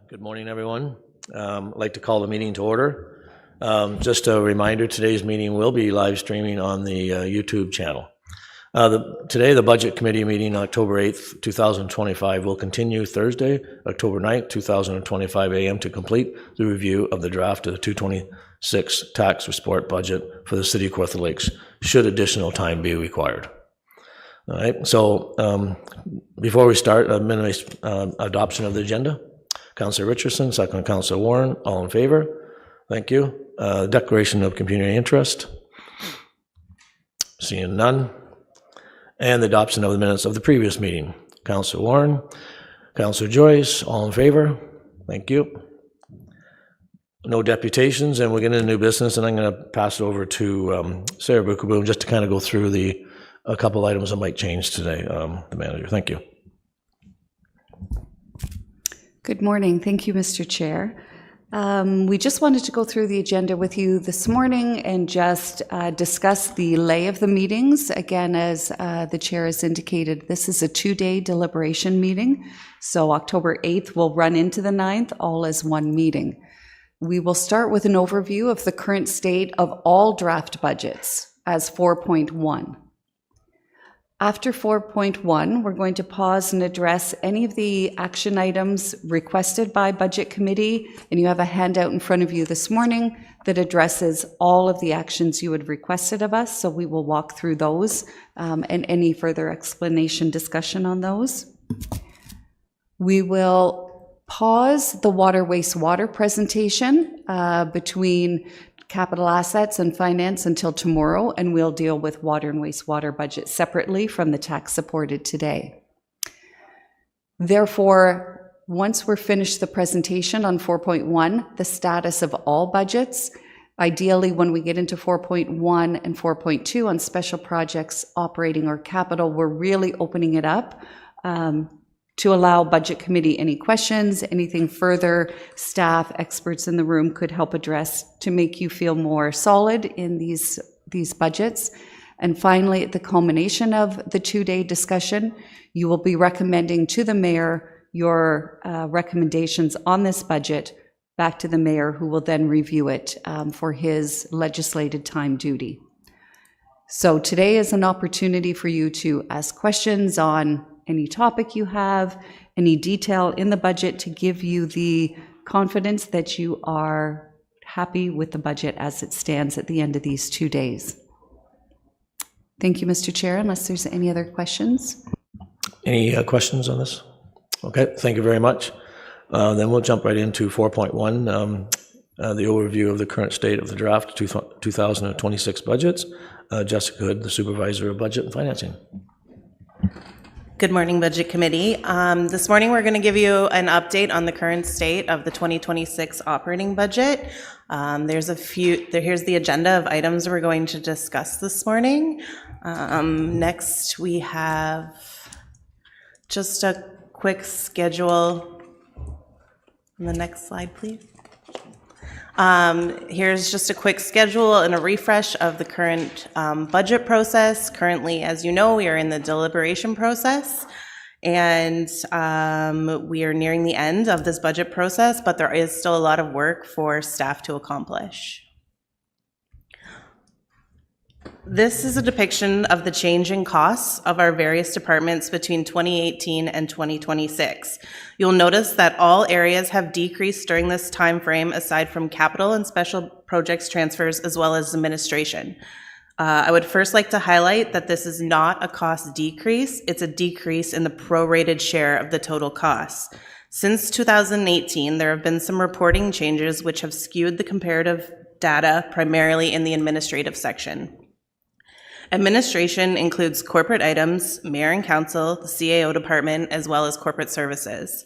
Good morning, everyone. I'd like to call the meeting to order. Just a reminder, today's meeting will be live streaming on the YouTube channel. Today, the Budget Committee meeting, October 8th, 2025, will continue Thursday, October 9th, 2025 a.m. to complete the review of the draft of the 2026 tax report budget for the City of Kawartha Lakes, should additional time be required. All right, so before we start, adoption of the agenda. Councillor Richardson, second Councillor Warren, all in favor? Thank you. Declaration of community interest. Seeing none. And the adoption of the minutes of the previous meeting. Councillor Warren, Councillor Joyce, all in favor? Thank you. No deputations, and we're getting into new business, and I'm going to pass it over to Sarah Bukaboom just to kind of go through a couple items that might change today, the manager. Thank you. Good morning. Thank you, Mr. Chair. We just wanted to go through the agenda with you this morning and just discuss the lay of the meetings. Again, as the chair has indicated, this is a two-day deliberation meeting. So October 8th will run into the 9th, all as one meeting. We will start with an overview of the current state of all draft budgets as 4.1. After 4.1, we're going to pause and address any of the action items requested by Budget Committee, and you have a handout in front of you this morning that addresses all of the actions you had requested of us, so we will walk through those and any further explanation, discussion on those. We will pause the water wastewater presentation between capital assets and finance until tomorrow, and we'll deal with water and wastewater budget separately from the tax supported today. Therefore, once we're finished the presentation on 4.1, the status of all budgets, ideally when we get into 4.1 and 4.2 on special projects, operating or capital, we're really opening it up to allow Budget Committee any questions, anything further staff, experts in the room could help address to make you feel more solid in these budgets. And finally, at the culmination of the two-day discussion, you will be recommending to the mayor your recommendations on this budget back to the mayor, who will then review it for his legislated time duty. So today is an opportunity for you to ask questions on any topic you have, any detail in the budget to give you the confidence that you are happy with the budget as it stands at the end of these 2 days. Thank you, Mr. Chair, unless there's any other questions. Any questions on this? Okay, thank you very much. Then we'll jump right into 4.1, the overview of the current state of the draft 2026 budgets. Jessica Hood, the Supervisor of Budget and Financing. Good morning, Budget Committee. This morning we're going to give you an update on the current state of the 2026 operating budget. Here's the agenda of items we're going to discuss this morning. Next we have just a quick schedule. On the next slide, please. Here's just a quick schedule and a refresh of the current budget process. Currently, as you know, we are in the deliberation process, and we are nearing the end of this budget process, but there is still a lot of work for staff to accomplish. This is a depiction of the change in costs of our various departments between 2018 and 2026. You'll notice that all areas have decreased during this time frame, aside from capital and special projects transfers, as well as administration. I would first like to highlight that this is not a cost decrease, it's a decrease in the prorated share of the total costs. Since 2018, there have been some reporting changes which have skewed the comparative data primarily in the administrative section. Administration includes corporate items, mayor and council, the CAO department, as well as corporate services.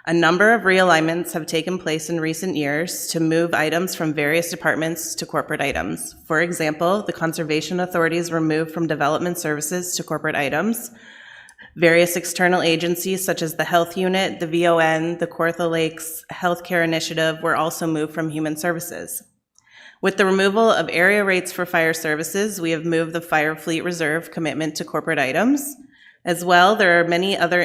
A number of realignments have taken place in recent years to move items from various departments to corporate items. For example, the conservation authorities were moved from development services to corporate items. Various external agencies such as the Health Unit, the VON, the Kawartha Lakes Healthcare Initiative were also moved from human services. With the removal of area rates for fire services, we have moved the Fire Fleet Reserve commitment to corporate items. As well, there are many other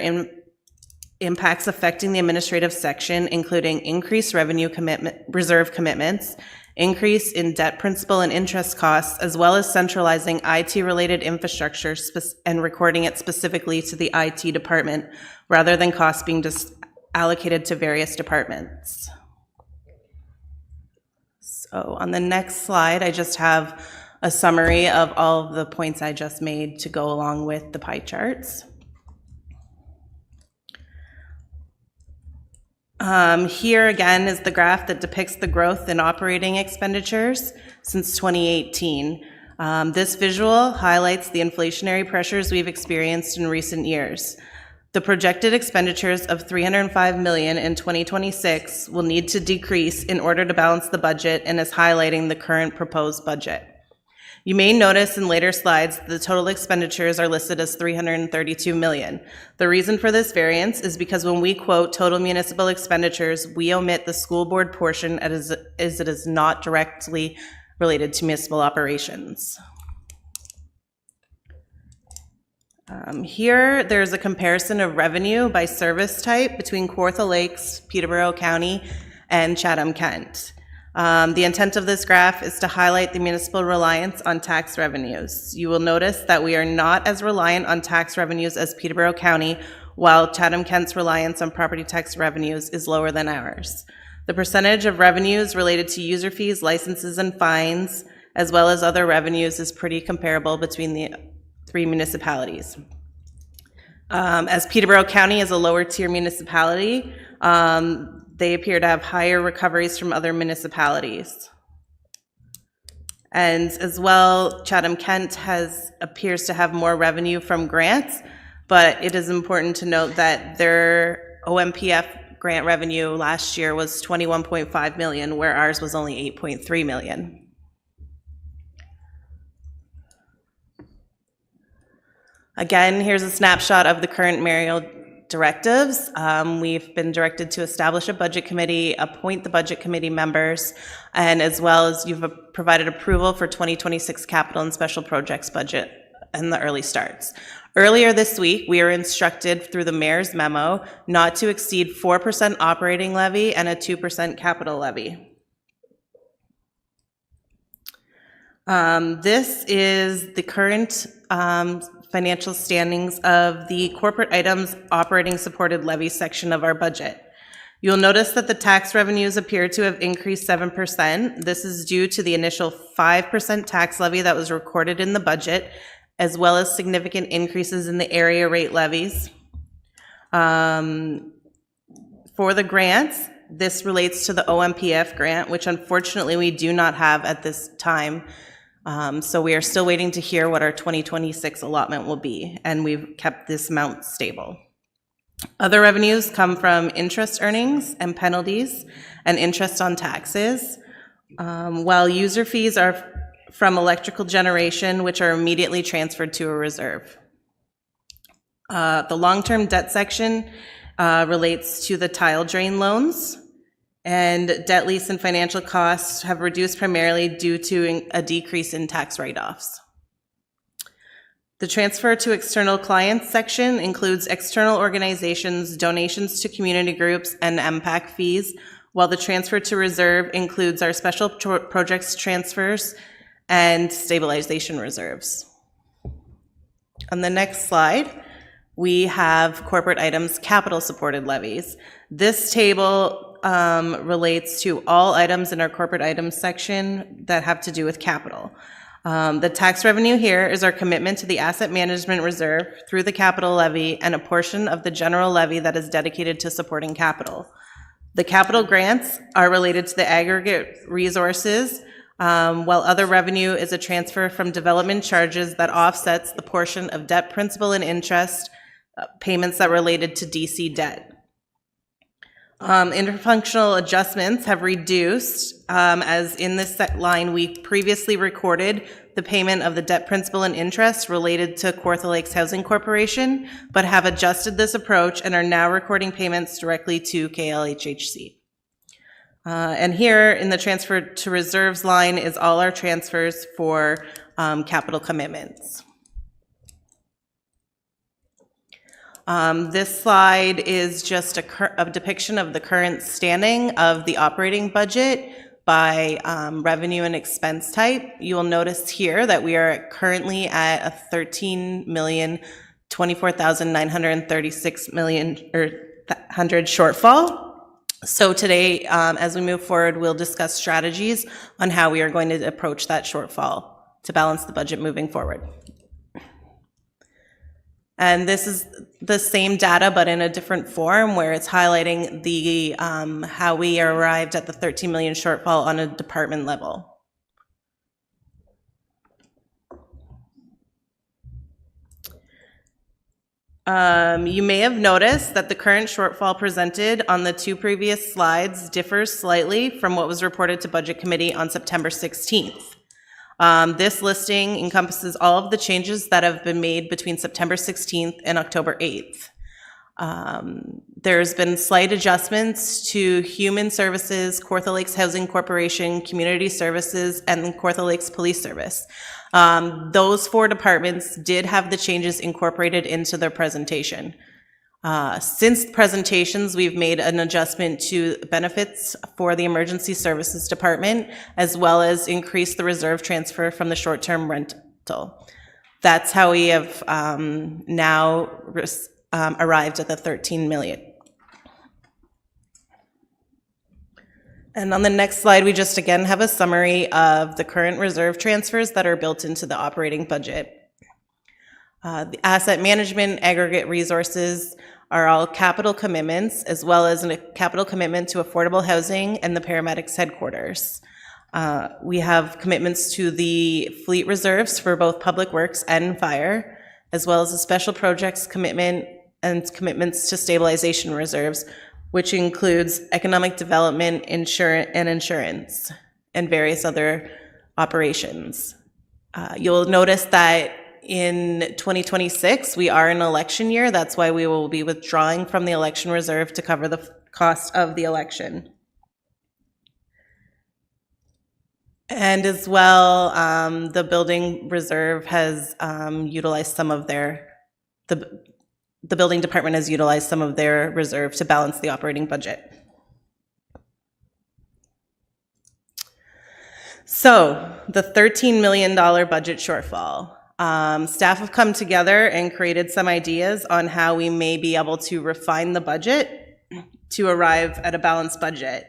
impacts affecting the administrative section, including increased reserve commitments, increase in debt principal and interest costs, as well as centralizing IT-related infrastructure and recording it specifically to the IT department, rather than costs being allocated to various departments. So on the next slide, I just have a summary of all of the points I just made to go along with the pie charts. Here again is the graph that depicts the growth in operating expenditures since 2018. This visual highlights the inflationary pressures we've experienced in recent years. The projected expenditures of $305 million in 2026 will need to decrease in order to balance the budget, and is highlighting the current proposed budget. You may notice in later slides the total expenditures are listed as $332 million. The reason for this variance is because when we quote total municipal expenditures, we omit the school board portion as it is not directly related to municipal operations. Here, there's a comparison of revenue by service type between Kawartha Lakes, Peterborough County, and Chatham-Kent. The intent of this graph is to highlight the municipal reliance on tax revenues. You will notice that we are not as reliant on tax revenues as Peterborough County, while Chatham-Kent's reliance on property tax revenues is lower than ours. The percentage of revenues related to user fees, licenses, and fines, as well as other revenues, is pretty comparable between the three municipalities. As Peterborough County is a lower tier municipality, they appear to have higher recoveries from other municipalities. And as well, Chatham-Kent appears to have more revenue from grants, but it is important to note that their OMPF grant revenue last year was $21.5 million, where ours was only $8.3 million. Again, here's a snapshot of the current mayoral directives. We've been directed to establish a budget committee, appoint the budget committee members, and as well as you've provided approval for 2026 capital and special projects budget and the early starts. Earlier this week, we were instructed through the mayor's memo not to exceed 4% operating levy and a 2% capital levy. This is the current financial standings of the corporate items operating supported levy section of our budget. You'll notice that the tax revenues appear to have increased 7%. This is due to the initial 5% tax levy that was recorded in the budget, as well as significant increases in the area rate levies. For the grants, this relates to the OMPF grant, which unfortunately we do not have at this time. So we are still waiting to hear what our 2026 allotment will be, and we've kept this amount stable. Other revenues come from interest earnings and penalties and interest on taxes, while user fees are from electrical generation, which are immediately transferred to a reserve. The long-term debt section relates to the tile drain loans, and debt, lease, and financial costs have reduced primarily due to a decrease in tax write-offs. The transfer to external clients section includes external organizations, donations to community groups, and MPAC fees, while the transfer to reserve includes our special projects transfers and stabilization reserves. On the next slide, we have corporate items capital supported levies. This table relates to all items in our corporate items section that have to do with capital. The tax revenue here is our commitment to the asset management reserve through the capital levy and a portion of the general levy that is dedicated to supporting capital. The capital grants are related to the aggregate resources, while other revenue is a transfer from development charges that offsets the portion of debt principal and interest payments that related to DC debt. Interfunctional adjustments have reduced, as in this line we previously recorded the payment of the debt principal and interest related to Kawartha Lakes Housing Corporation, but have adjusted this approach and are now recording payments directly to KLHHC. And here in the transfer to reserves line is all our transfers for capital commitments. This slide is just a depiction of the current standing of the operating budget by revenue and expense type. You will notice here that we are currently at a $13,024,936 shortfall. So today, as we move forward, we'll discuss strategies on how we are going to approach that shortfall to balance the budget moving forward. And this is the same data, but in a different form, where it's highlighting the how we arrived at the 13 million shortfall on a department level. You may have noticed that the current shortfall presented on the two previous slides differs slightly from what was reported to Budget Committee on September 16th. This listing encompasses all of the changes that have been made between September 16th and October 8th. There's been slight adjustments to Human Services, Kawartha Lakes Housing Corporation, Community Services, and Kawartha Lakes Police Service. Those four departments did have the changes incorporated into their presentation. Since presentations, we've made an adjustment to benefits for the Emergency Services Department, as well as increased the reserve transfer from the short-term rental. That's how we have now arrived at the 13 million. And on the next slide, we just again have a summary of the current reserve transfers that are built into the operating budget. The asset management aggregate resources are all capital commitments, as well as a capital commitment to affordable housing and the paramedics headquarters. We have commitments to the fleet reserves for both public works and fire, as well as a special projects commitment and commitments to stabilization reserves, which includes economic development, insurance, and various other operations. You'll notice that in 2026, we are an election year. That's why we will be withdrawing from the election reserve to cover the cost of the election. And as well, the building reserve has utilized some of the building department has utilized some of their reserve to balance the operating budget. So the $13 million budget shortfall. Staff have come together and created some ideas on how we may be able to refine the budget to arrive at a balanced budget.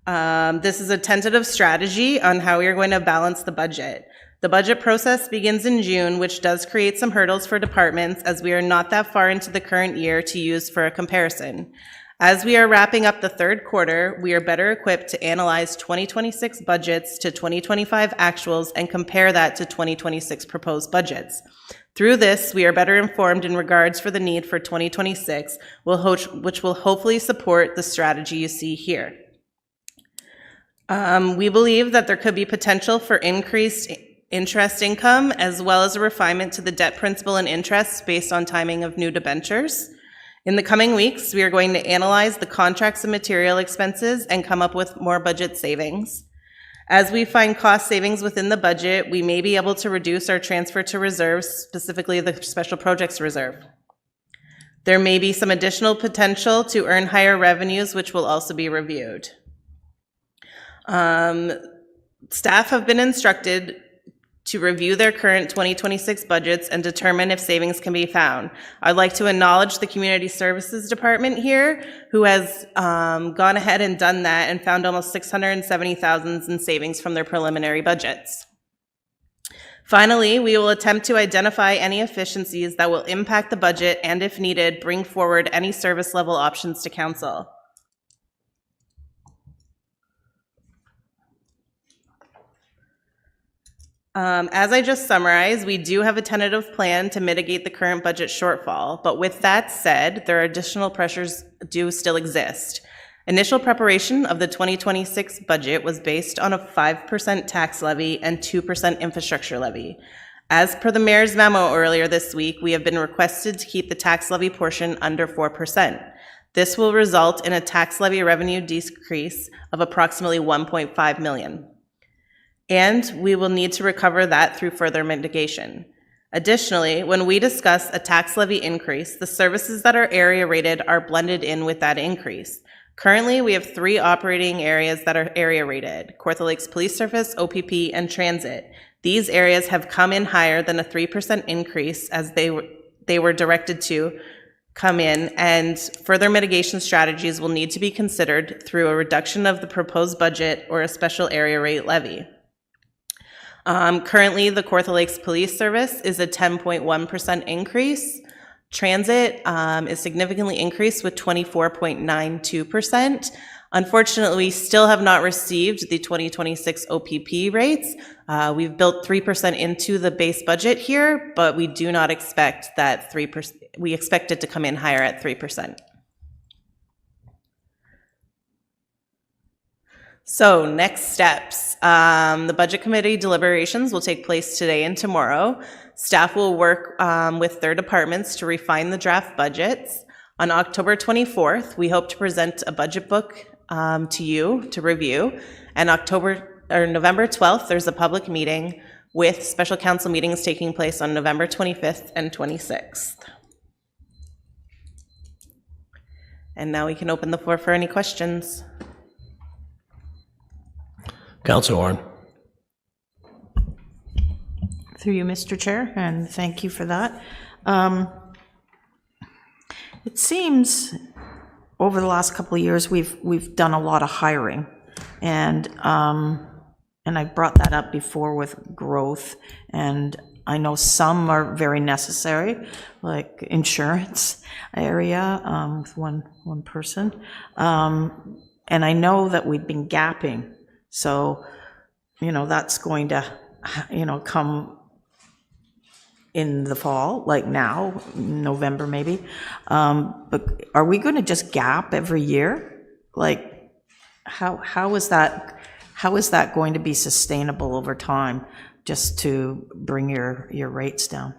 This is a tentative strategy on how we are going to balance the budget. The budget process begins in June, which does create some hurdles for departments, as we are not that far into the current year to use for a comparison. As we are wrapping up the third quarter, we are better equipped to analyze 2026 budgets to 2025 actuals and compare that to 2026 proposed budgets. Through this, we are better informed in regards for the need for 2026, which will hopefully support the strategy you see here. We believe that there could be potential for increased interest income, as well as a refinement to the debt principal and interest based on timing of new debentures. In the coming weeks, we are going to analyze the contracts and material expenses and come up with more budget savings. As we find cost savings within the budget, we may be able to reduce our transfer to reserves, specifically the Special Projects Reserve. There may be some additional potential to earn higher revenues, which will also be reviewed. Staff have been instructed to review their current 2026 budgets and determine if savings can be found. I'd like to acknowledge the Community Services Department here, who has gone ahead and done that and found almost $670,000 in savings from their preliminary budgets. Finally, we will attempt to identify any efficiencies that will impact the budget and, if needed, bring forward any service level options to Council. As I just summarized, we do have a tentative plan to mitigate the current budget shortfall, but with that said, there are additional pressures do still exist. Initial preparation of the 2026 budget was based on a 5% tax levy and 2% infrastructure levy. As per the mayor's memo earlier this week, we have been requested to keep the tax levy portion under 4%. This will result in a tax levy revenue decrease of approximately $1.5 million. And we will need to recover that through further mitigation. Additionally, when we discuss a tax levy increase, the services that are area rated are blended in with that increase. Currently, we have 3 operating areas that are area rated: Kawartha Lakes Police Service, OPP, and Transit. These areas have come in higher than a 3% increase as they were directed to come in, and further mitigation strategies will need to be considered through a reduction of the proposed budget or a special area rate levy. Currently, the Kawartha Lakes Police Service is a 10.1% increase. Transit is significantly increased with 24.92%. Unfortunately, we still have not received the 2026 OPP rates. We've built 3% into the base budget here, but we do not expect that 3%. We expect it to come in higher at 3%. So next steps. The Budget Committee deliberations will take place today and tomorrow. Staff will work with their departments to refine the draft budgets. On October 24th, we hope to present a budget book to you to review. And November 12th, there's a public meeting with special council meetings taking place on November 25th and 26th. And now we can open the floor for any questions. Councilor Warren. Through you, Mr. Chair, and thank you for that. It seems over the last couple of years we've done a lot of hiring, and I brought that up before with growth, and I know some are very necessary, like insurance area with one person, and I know that we've been gapping. So, that's going to, come in the fall, like now, November maybe. But are we going to just gap every year? Like, how is that going to be sustainable over time, just to bring your rates down?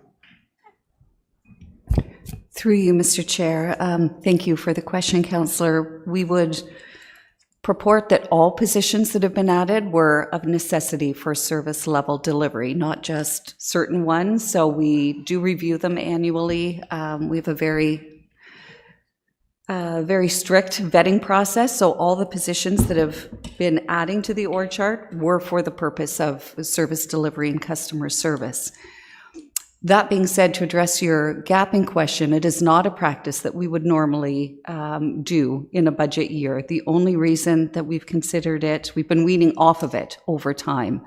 Through you, Mr. Chair. Thank you for the question, Councillor. We would purport that all positions that have been added were of necessity for service level delivery, not just certain ones. So we do review them annually. We have a very strict vetting process. So all the positions that have been adding to the org chart were for the purpose of service delivery and customer service. That being said, to address your gapping question, it is not a practice that we would normally do in a budget year. The only reason that we've considered it, we've been weaning off of it over time.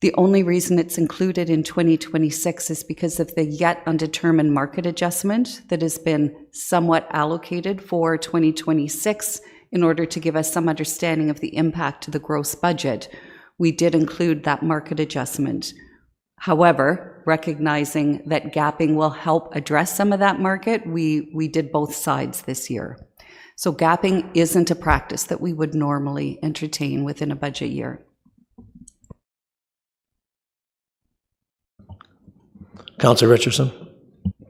The only reason it's included in 2026 is because of the yet undetermined market adjustment that has been somewhat allocated for 2026 in order to give us some understanding of the impact to the gross budget. We did include that market adjustment. However, recognizing that gapping will help address some of that market, we did both sides this year. So gapping isn't a practice that we would normally entertain within a budget year. Councilor Richardson.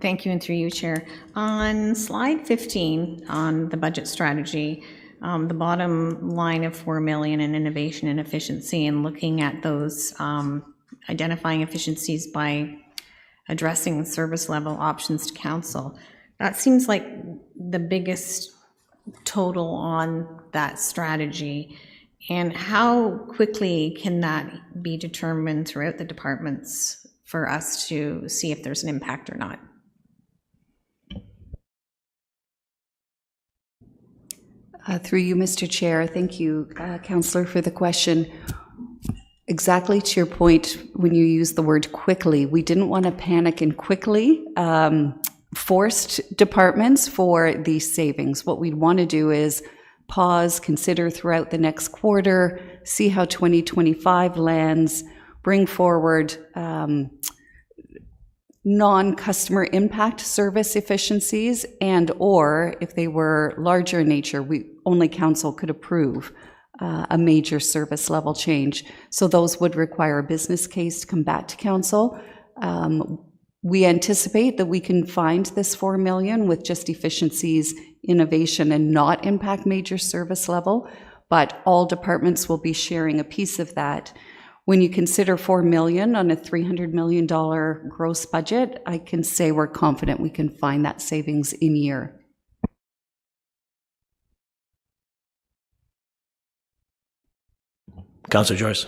Thank you, and through you, Chair. On slide 15, on the budget strategy, the bottom line of 4 million in innovation and efficiency, and looking at those identifying efficiencies by addressing service level options to council. That seems like the biggest total on that strategy. And how quickly can that be determined throughout the departments for us to see if there's an impact or not? Through you, Mr. Chair. Thank you, Councillor, for the question. Exactly to your point, when you use the word quickly, we didn't want to panic and quickly forced departments for these savings. What we'd want to do is pause, consider throughout the next quarter, see how 2025 lands, bring forward non-customer impact service efficiencies, and or if they were larger in nature, only council could approve a major service level change. So those would require a business case to come back to council. We anticipate that we can find this 4 million with just efficiencies, innovation, and not impact major service level, but all departments will be sharing a piece of that. When you consider $4 million on a $300 million gross budget, I can say we're confident we can find that savings in year. Councillor Joyce.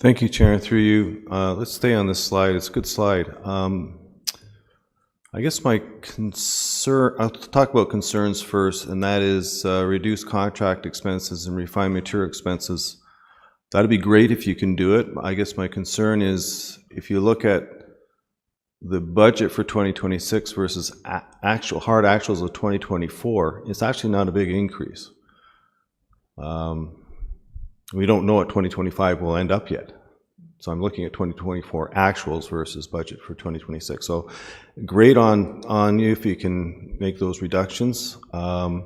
Thank you, Chair. Through you, let's stay on this slide. It's a good slide. I guess my concern, I'll talk about concerns first, and that is reduced contract expenses and refined material expenses. That'd be great if you can do it. I guess my concern is if you look at the budget for 2026 versus hard actuals of 2024, it's actually not a big increase. We don't know what 2025 will end up yet. So I'm looking at 2024 actuals versus budget for 2026. So great on you if you can make those reductions. I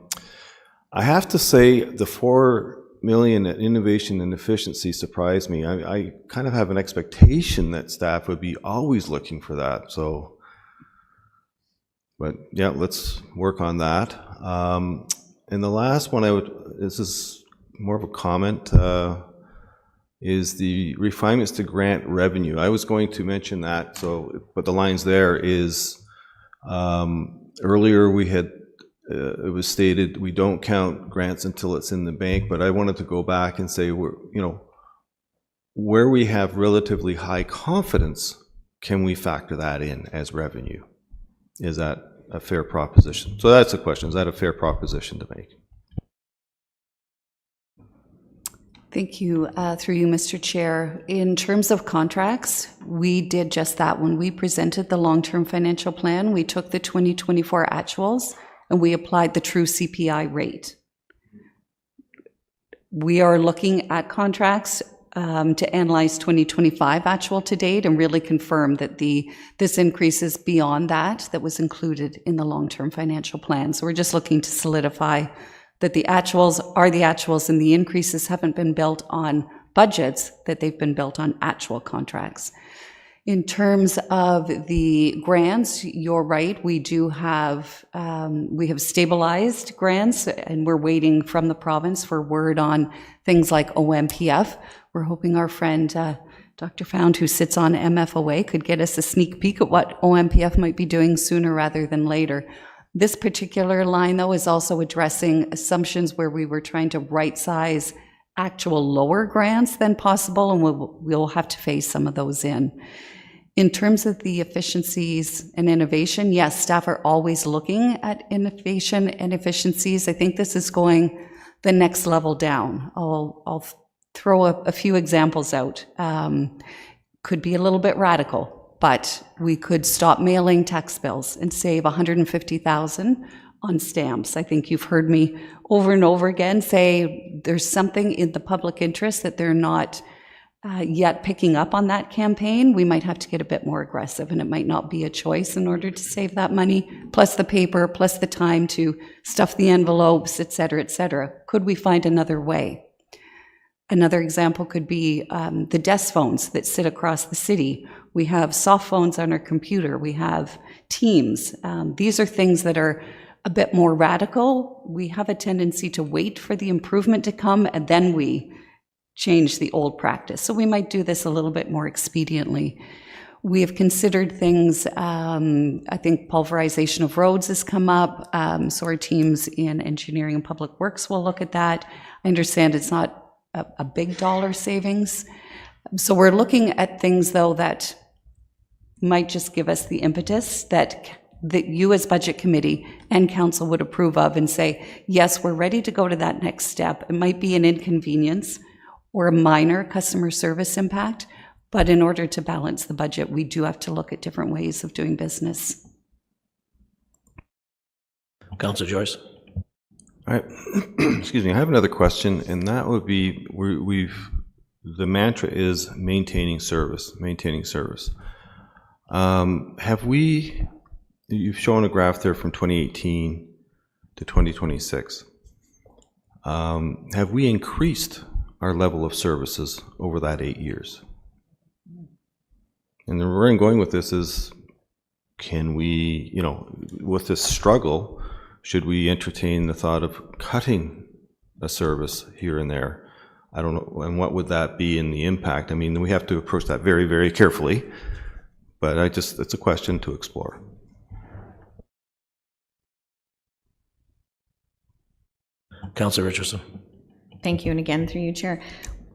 have to say the $4 million at innovation and efficiency surprised me. I kind of have an expectation that staff would be always looking for that. So, but yeah, let's work on that. And the last one this is more of a comment, is the refinements to grant revenue. I was going to mention that, but the lines there is, earlier we had, it was stated we don't count grants until it's in the bank, but I wanted to go back and say, where we have relatively high confidence, can we factor that in as revenue? Is that a fair proposition? So that's the question, is that a fair proposition to make? Thank you. Through you, Mr. Chair. In terms of contracts, we did just that. When we presented the long-term financial plan, we took the 2024 actuals and we applied the true CPI rate. We are looking at contracts to analyze 2025 actual to date and really confirm that this increase is beyond that was included in the long-term financial plan. So we're just looking to solidify that the actuals are the actuals and the increases haven't been built on budgets, that they've been built on actual contracts. In terms of the grants, you're right, we have stabilized grants and we're waiting from the province for word on things like OMPF. We're hoping our friend Dr. Found, who sits on MFOA, could get us a sneak peek at what OMPF might be doing sooner rather than later. This particular line, though, is also addressing assumptions where we were trying to right-size actual lower grants than possible, and we'll have to phase some of those in. In terms of the efficiencies and innovation, yes, staff are always looking at innovation and efficiencies. I think this is going the next level down. I'll throw a few examples out. Could be a little bit radical, but we could stop mailing tax bills and save $150,000 on stamps. I think you've heard me over and over again say there's something in the public interest that they're not yet picking up on that campaign. We might have to get a bit more aggressive, and it might not be a choice in order to save that money, plus the paper, plus the time to stuff the envelopes, et cetera, et cetera. Could we find another way? Another example could be the desk phones that sit across the city. We have soft phones on our computer. We have Teams. These are things that are a bit more radical. We have a tendency to wait for the improvement to come and then we change the old practice. So we might do this a little bit more expediently. We have considered things, I think pulverization of roads has come up, so our teams in engineering and public works will look at that. I understand it's not a big dollar savings. So we're looking at things, though, that might just give us the impetus that you as budget committee and council would approve of and say, yes, we're ready to go to that next step. It might be an inconvenience or a minor customer service impact, but in order to balance the budget, we do have to look at different ways of doing business. Councillor Joyce. All right. Excuse me. I have another question, and that would be the mantra is maintaining service, maintaining service. You've shown a graph there from 2018 to 2026. Have we increased our level of services over that 8 years? And where I'm going with this is, can we, with this struggle, should we entertain the thought of cutting a service here and there? I don't know, and what would that be in the impact? I mean, we have to approach that very, very carefully, but it's a question to explore. Councillor Richardson. Thank you, and again, through you, Chair.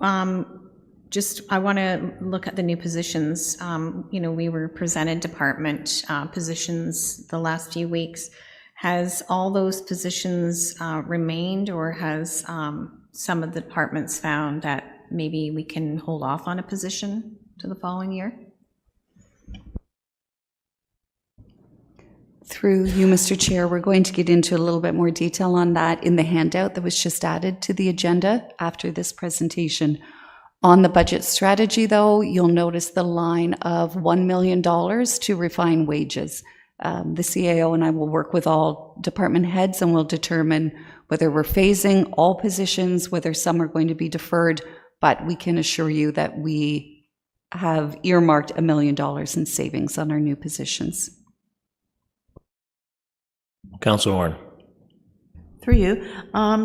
I want to look at the new positions. We were presented department positions the last few weeks. Has all those positions remained, or has some of the departments found that maybe we can hold off on a position to the following year? Through you, Mr. Chair, we're going to get into a little bit more detail on that in the handout that was just added to the agenda after this presentation. On the budget strategy, though, you'll notice the line of $1 million to refine wages. The CAO and I will work with all department heads and we'll determine whether we're phasing all positions, whether some are going to be deferred, but we can assure you that we have earmarked $1 million in savings on our new positions. Councillor Warren. Through you,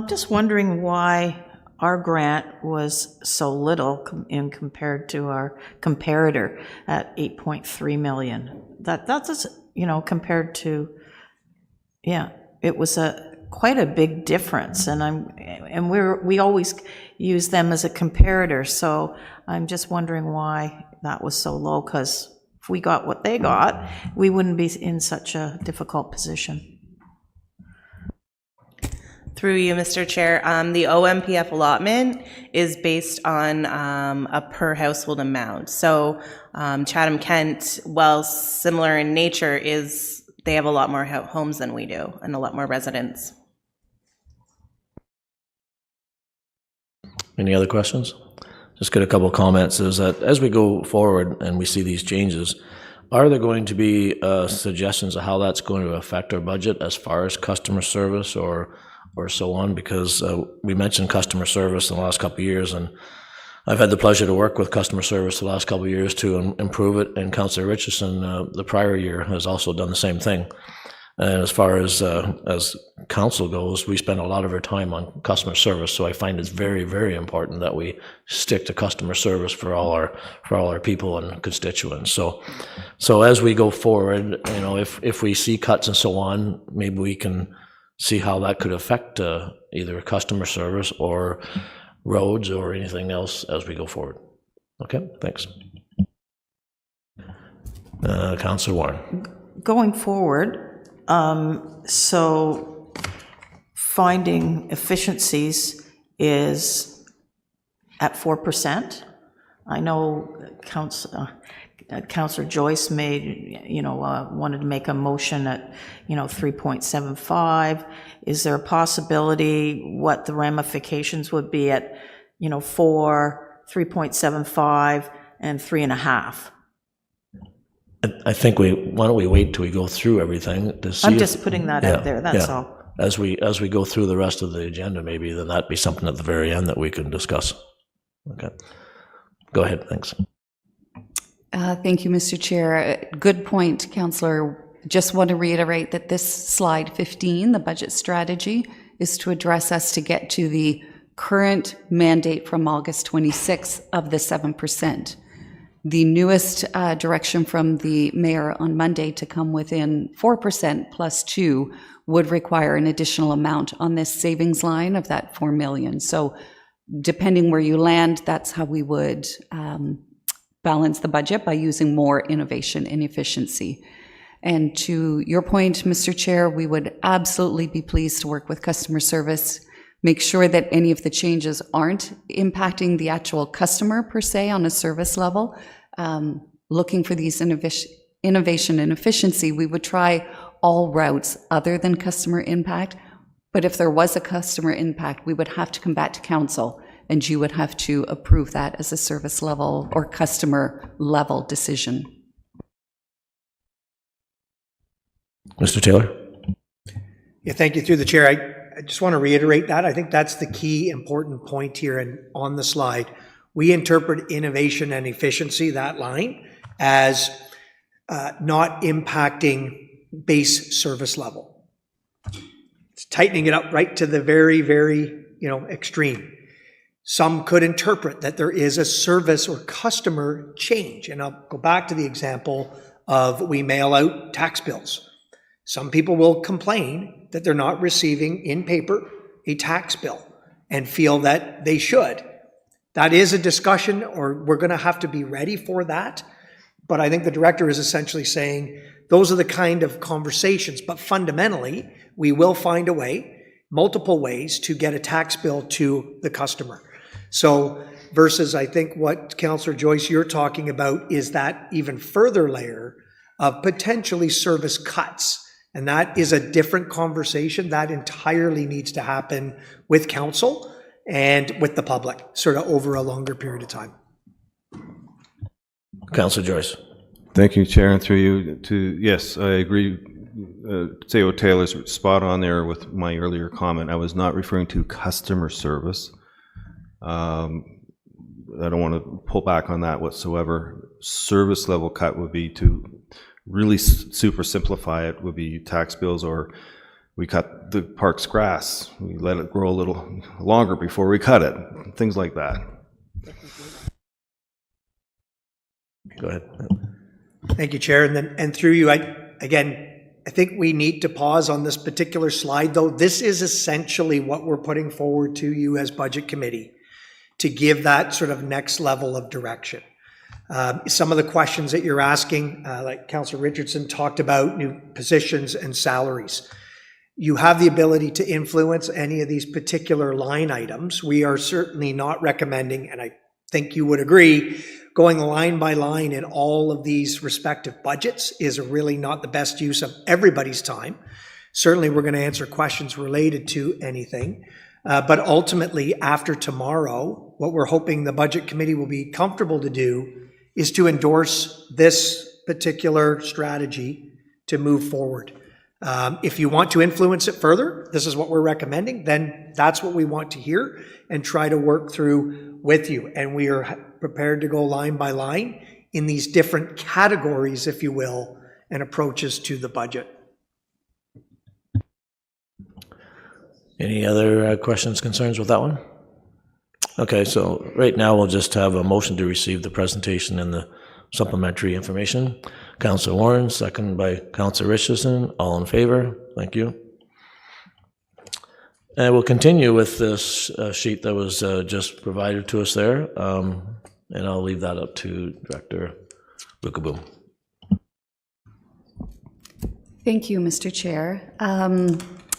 just wondering why our grant was so little compared to our comparator at 8.3 million. That's compared to, it was quite a big difference, and we always use them as a comparator. So I'm just wondering why that was so low, because if we got what they got, we wouldn't be in such a difficult position. Through you, Mr. Chair, the OMPF allotment is based on a per household amount. So Chatham-Kent, while similar in nature, they have a lot more homes than we do and a lot more residents. Any other questions? Just get a couple of comments. Is that as we go forward and we see these changes, are there going to be suggestions of how that's going to affect our budget as far as customer service or so on? Because we mentioned customer service in the last couple of years, and I've had the pleasure to work with customer service the last couple of years to improve it, and Councillor Richardson the prior year has also done the same thing. And as far as council goes, we spend a lot of our time on customer service, so I find it's very, very important that we stick to customer service for all our people and constituents. So as we go forward, if we see cuts and so on, maybe we can see how that could affect either customer service or roads or anything else as we go forward. Okay, thanks. Councillor Warren. Going forward, so finding efficiencies is at 4%. I know Councillor Joyce wanted to make a motion at 3.75. Is there a possibility what the ramifications would be at 4, 3.75, and 3.5? I think why don't we wait till we go through everything to see. I'm just putting that out there, that's all. As we go through the rest of the agenda, maybe then that'd be something at the very end that we can discuss. Okay. Go ahead, thanks. Thank you, Mr. Chair. Good point, Councillor. Just want to reiterate that this slide 15, the budget strategy, is to address us to get to the current mandate from August 26th of the 7%. The newest direction from the mayor on Monday to come within 4% plus 2 would require an additional amount on this savings line of that $4 million. So depending where you land, that's how we would balance the budget, by using more innovation and efficiency. And to your point, Mr. Chair, we would absolutely be pleased to work with customer service, make sure that any of the changes aren't impacting the actual customer per se on a service level. Looking for these innovation and efficiency, we would try all routes other than customer impact. But if there was a customer impact, we would have to come back to council, and you would have to approve that as a service level or customer level decision. Mr. Taylor? Yeah, thank you. Through the chair, I just want to reiterate that. I think that's the key important point here and on the slide. We interpret innovation and efficiency, that line, as not impacting base service level. It's tightening it up right to the very, very, extreme. Some could interpret that there is a service or customer change. And I'll go back to the example of we mail out tax bills. Some people will complain that they're not receiving in paper a tax bill and feel that they should. That is a discussion, or we're going to have to be ready for that. But I think the director is essentially saying those are the kind of conversations. But fundamentally, we will find a way, multiple ways, to get a tax bill to the customer. So versus I think what Councillor Joyce you're talking about is that even further layer of potentially service cuts. And that is a different conversation. That entirely needs to happen with council and with the public, sort of over a longer period of time. Councillor Joyce. Thank you, Chair, and through you to, yes, I agree. Theo Taylor's spot on there with my earlier comment. I was not referring to customer service. I don't want to pull back on that whatsoever. Service level cut would be to really super simplify it, would be tax bills, or we cut the park's grass. We let it grow a little longer before we cut it, things like that. Go ahead. Thank you, Chair. And through you, I think we need to pause on this particular slide, though. This is essentially what we're putting forward to you as Budget Committee to give that sort of next level of direction. Some of the questions that you're asking, like Councillor Richardson talked about, new positions and salaries. You have the ability to influence any of these particular line items. We are certainly not recommending, and I think you would agree, going line by line in all of these respective budgets is really not the best use of everybody's time. Certainly, we're going to answer questions related to anything. But ultimately, after tomorrow, what we're hoping the Budget Committee will be comfortable to do is to endorse this particular strategy to move forward. If you want to influence it further, this is what we're recommending, then that's what we want to hear and try to work through with you. And we are prepared to go line by line in these different categories, if you will, and approaches to the budget. Any other questions, concerns with that one? Okay, so right now we'll just have a motion to receive the presentation and the supplementary information. Councillor Warren, second by Councillor Richardson. All in favor? Thank you. And we'll continue with this sheet that was just provided to us there, and I'll leave that up to Director Lukaboom. Thank you, Mr. Chair.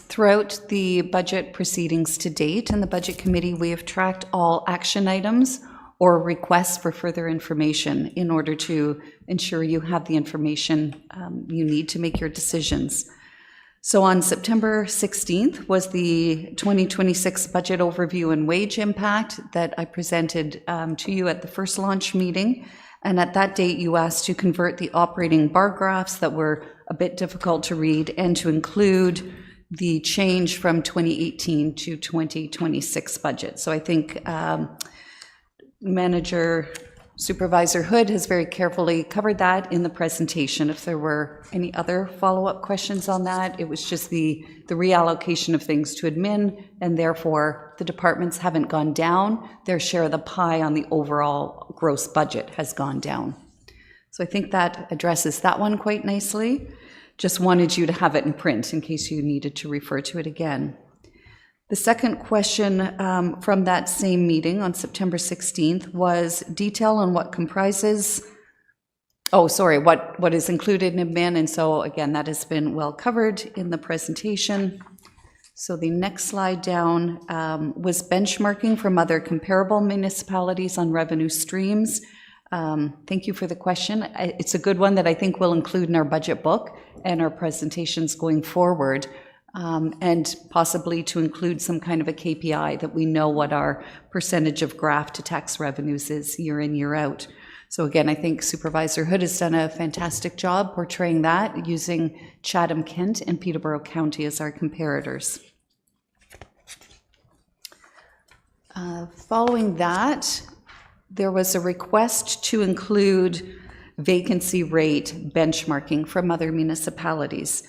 Throughout the budget proceedings to date in the Budget Committee, we have tracked all action items or requests for further information in order to ensure you have the information you need to make your decisions. So on September 16th was the 2026 budget overview and wage impact that I presented to you at the first launch meeting. And at that date, you asked to convert the operating bar graphs that were a bit difficult to read and to include the change from 2018 to 2026 budget. So I think Supervisor Hood has very carefully covered that in the presentation. If there were any other follow-up questions on that, it was just the reallocation of things to admin, and therefore the departments haven't gone down. Their share of the pie on the overall gross budget has gone down. So I think that addresses that one quite nicely. Just wanted you to have it in print in case you needed to refer to it again. The second question from that same meeting on September 16th was detail on what comprises, what is included in admin, and so again, that has been well covered in the presentation. So the next slide down was benchmarking from other comparable municipalities on revenue streams. Thank you for the question. It's a good one that I think we'll include in our budget book and our presentations going forward, and possibly to include some kind of a KPI that we know what our percentage of GRAF to tax revenues is year in, year out. So again, I think Supervisor Hood has done a fantastic job portraying that using Chatham-Kent and Peterborough County as our comparators. Following that, there was a request to include vacancy rate benchmarking from other municipalities.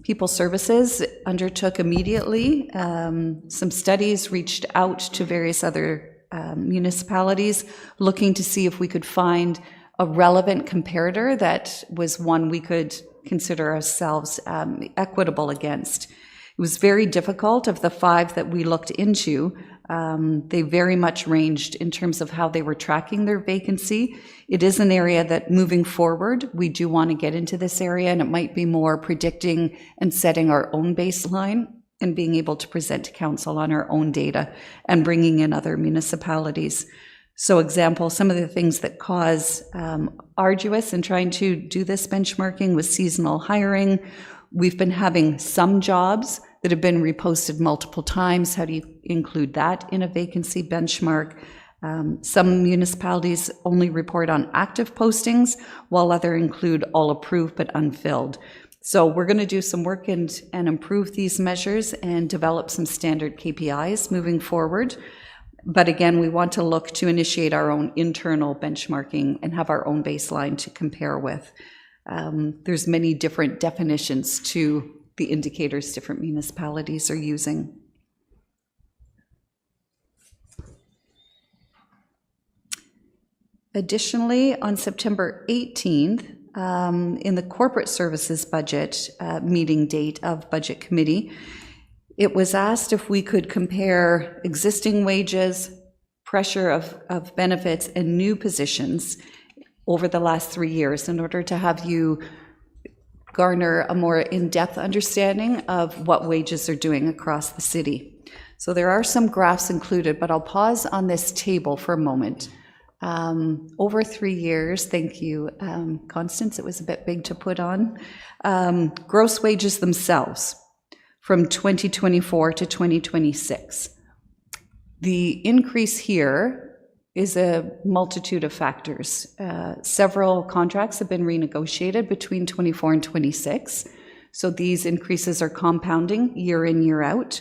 People Services undertook immediately some studies, reached out to various other municipalities, looking to see if we could find a relevant comparator that was one we could consider ourselves equitable against. It was very difficult. Of the 5 that we looked into, they very much ranged in terms of how they were tracking their vacancy. It is an area that, moving forward, we do want to get into this area, and it might be more predicting and setting our own baseline and being able to present to council on our own data and bringing in other municipalities. So, example, some of the things that cause arduous in trying to do this benchmarking was seasonal hiring. We've been having some jobs that have been reposted multiple times. How do you include that in a vacancy benchmark? Some municipalities only report on active postings, while others include all approved but unfilled. So we're going to do some work and improve these measures and develop some standard KPIs moving forward. But again, we want to look to initiate our own internal benchmarking and have our own baseline to compare with. There's many different definitions to the indicators different municipalities are using. Additionally, on September 18th, in the corporate services budget meeting date of Budget Committee, it was asked if we could compare existing wages, pressure of benefits, and new positions over the last 3 years in order to have you garner a more in-depth understanding of what wages are doing across the city. So there are some graphs included, but I'll pause on this table for a moment. Over 3 years, thank you, Constance, it was a bit big to put on. Gross wages themselves from 2024 to 2026. The increase here is a multitude of factors. Several contracts have been renegotiated between 24 and 26. So these increases are compounding year in, year out.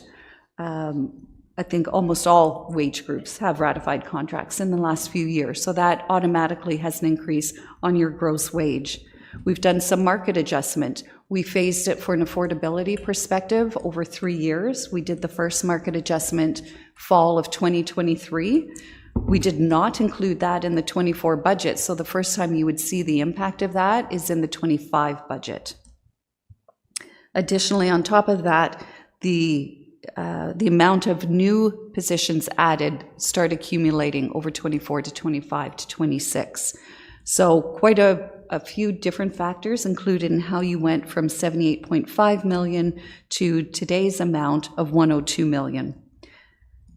I think almost all wage groups have ratified contracts in the last few years. So that automatically has an increase on your gross wage. We've done some market adjustment. We phased it for an affordability perspective over 3 years. We did the first market adjustment fall of 2023. We did not include that in the 24 budget, so the first time you would see the impact of that is in the 25 budget. Additionally, on top of that, the amount of new positions added start accumulating over 24 to 25 to 26. So quite a few different factors included in how you went from 78.5 million to today's amount of 102 million.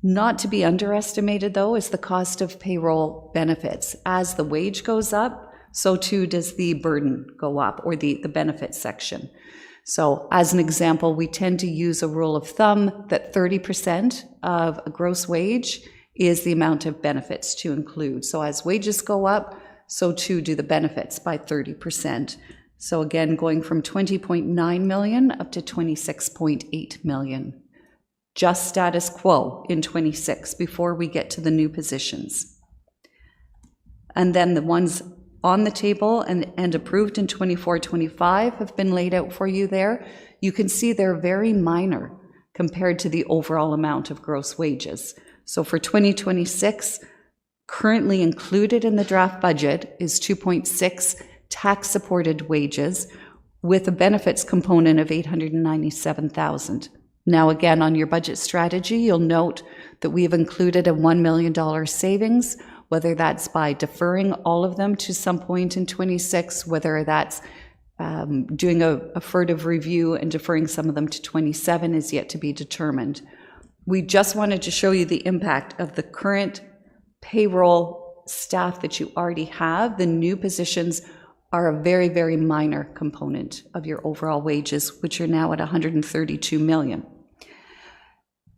Not to be underestimated, though, is the cost of payroll benefits. As the wage goes up, so too does the burden go up, or the benefits section. So as an example, we tend to use a rule of thumb that 30% of a gross wage is the amount of benefits to include. So as wages go up, so too do the benefits by 30%. So again, going from 20.9 million up to 26.8 million. Just status quo in 26 before we get to the new positions. And then the ones on the table and approved in 24-25 have been laid out for you there. You can see they're very minor compared to the overall amount of gross wages. So for 2026, currently included in the draft budget is 2.6 tax-supported wages with a benefits component of 897,000. Now again, on your budget strategy, you'll note that we have included a $1 million savings, whether that's by deferring all of them to some point in 26, whether that's doing a furtive review and deferring some of them to 27 is yet to be determined. We just wanted to show you the impact of the current payroll staff that you already have. The new positions are a very, very minor component of your overall wages, which are now at 132 million.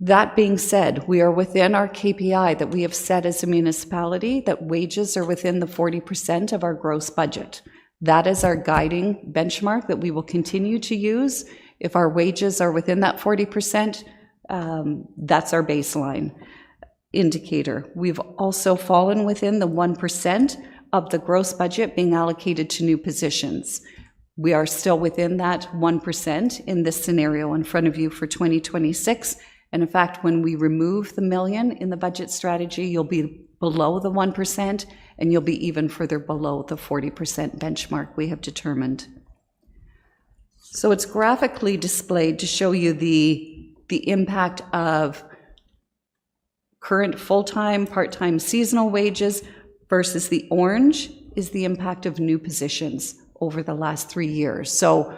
That being said, we are within our KPI that we have set as a municipality, that wages are within the 40% of our gross budget. That is our guiding benchmark that we will continue to use. If our wages are within that 40%, that's our baseline indicator. We've also fallen within the 1% of the gross budget being allocated to new positions. We are still within that 1% in this scenario in front of you for 2026. And in fact, when we remove the million in the budget strategy, you'll be below the 1%, and you'll be even further below the 40% benchmark we have determined. So it's graphically displayed to show you the impact of current full-time, part-time seasonal wages versus the orange is the impact of new positions over the last 3 years. So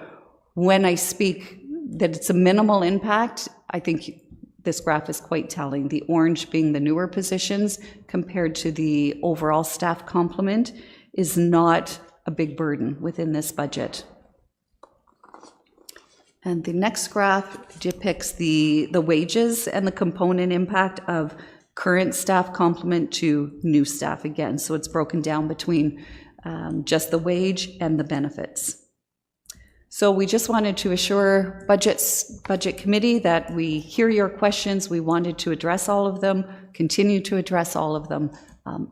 when I speak that it's a minimal impact, I think this graph is quite telling. The orange being the newer positions compared to the overall staff complement is not a big burden within this budget. And the next graph depicts the wages and the component impact of current staff complement to new staff again. So it's broken down between just the wage and the benefits. So we just wanted to assure Budget Committee that we hear your questions. We wanted to address all of them, continue to address all of them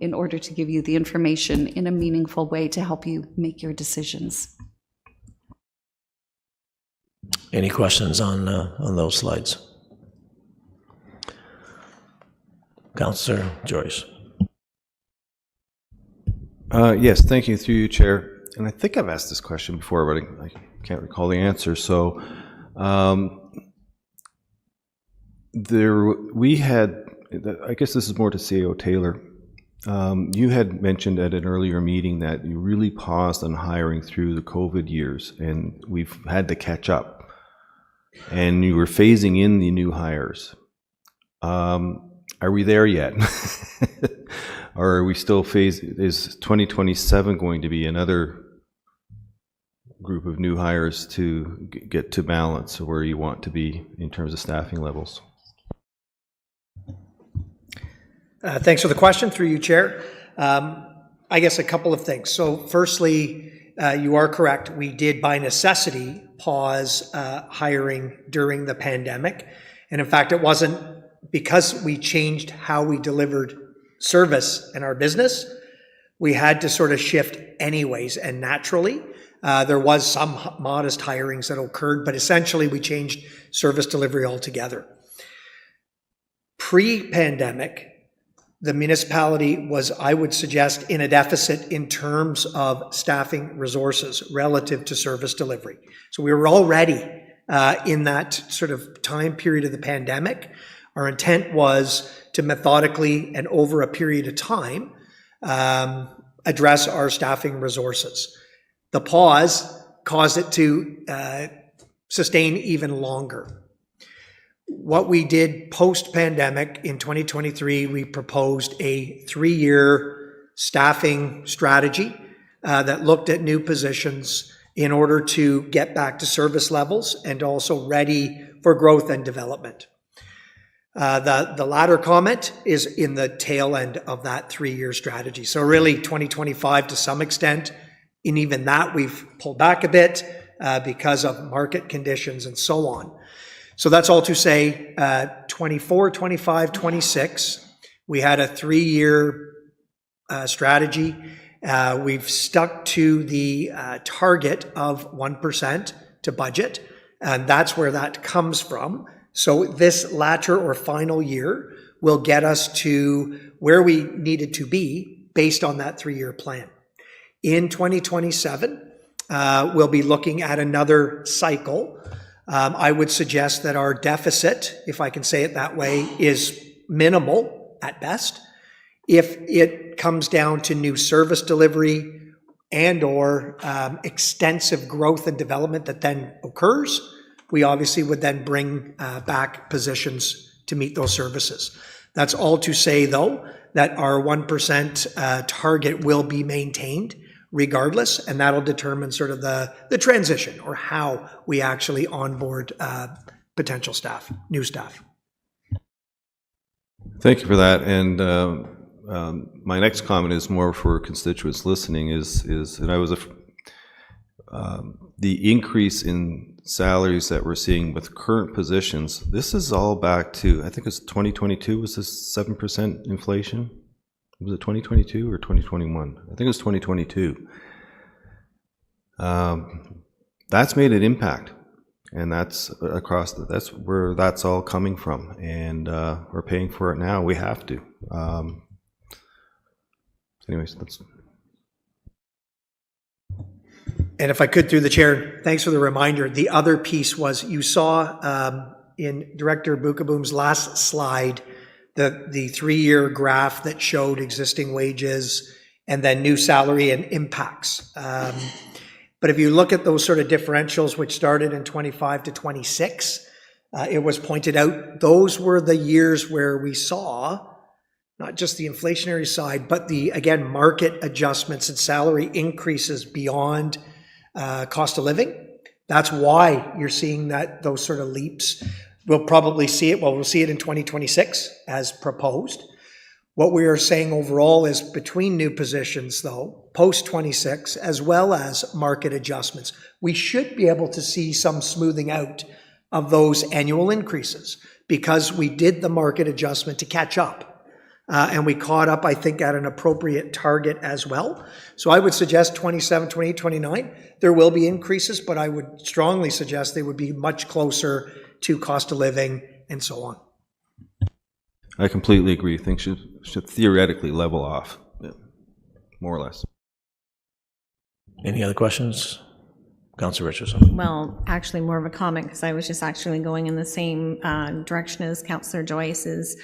in order to give you the information in a meaningful way to help you make your decisions. Any questions on those slides? Councillor Joyce. Yes, thank you, through you, Chair. And I think I've asked this question before, but I can't recall the answer. So we had, I guess this is more to CAO Taylor. You had mentioned at an earlier meeting that you really paused on hiring through the COVID years, and we've had to catch up. And you were phasing in the new hires. Are we there yet? Or are we still is 2027 going to be another group of new hires to get to balance where you want to be in terms of staffing levels? Thanks for the question, through you, Chair. I guess a couple of things. So firstly, you are correct. We did, by necessity, pause hiring during the pandemic. And in fact, it wasn't because we changed how we delivered service in our business. We had to sort of shift anyways, and naturally. There was some modest hirings that occurred, but essentially we changed service delivery altogether. Pre-pandemic, the municipality was, I would suggest, in a deficit in terms of staffing resources relative to service delivery. So we were already in that sort of time period of the pandemic. Our intent was to methodically and over a period of time address our staffing resources. The pause caused it to sustain even longer. What we did post-pandemic in 2023, we proposed a 3-year staffing strategy that looked at new positions in order to get back to service levels and also ready for growth and development. The latter comment is in the tail end of that 3-year strategy. So really 2025 to some extent, and even that we've pulled back a bit because of market conditions and so on. So that's all to say 24, 25, 26, we had a 3-year strategy. We've stuck to the target of 1% to budget, and that's where that comes from. So this latter or final year will get us to where we needed to be based on that 3-year plan. In 2027, we'll be looking at another cycle. I would suggest that our deficit, if I can say it that way, is minimal at best. If it comes down to new service delivery and or extensive growth and development that then occurs, we obviously would then bring back positions to meet those services. That's all to say, though, that our 1% target will be maintained regardless, and that'll determine sort of the transition or how we actually onboard potential staff, new staff. Thank you for that. And my next comment is more for constituents listening. And I was the increase in salaries that we're seeing with current positions. This is all back to, I think it's 2022. Was this 7% inflation? Was it 2022 or 2021? I think it was 2022. that's made an impact. And that's across, that's where that's all coming from. And we're paying for it now. We have to. Anyways, that's. And if I could, through the chair, thanks for the reminder. The other piece was you saw in Director Bukaboom's last slide, the 3-year graph that showed existing wages and then new salary and impacts. But if you look at those sort of differentials, which started in 25 to 26, it was pointed out, those were the years where we saw not just the inflationary side, but the, again, market adjustments and salary increases beyond cost of living. That's why you're seeing those sort of leaps. We'll probably see it, we'll see it in 2026 as proposed. What we are saying overall is between new positions, though, post-26, as well as market adjustments, we should be able to see some smoothing out of those annual increases because we did the market adjustment to catch up. And we caught up, I think, at an appropriate target as well. So I would suggest 27, 28, 29, there will be increases, but I would strongly suggest they would be much closer to cost of living and so on. I completely agree. Things should theoretically level off, more or less. Any other questions? Councillor Richardson. Well, actually more of a comment because I was just actually going in the same direction as Councillor Joyce's.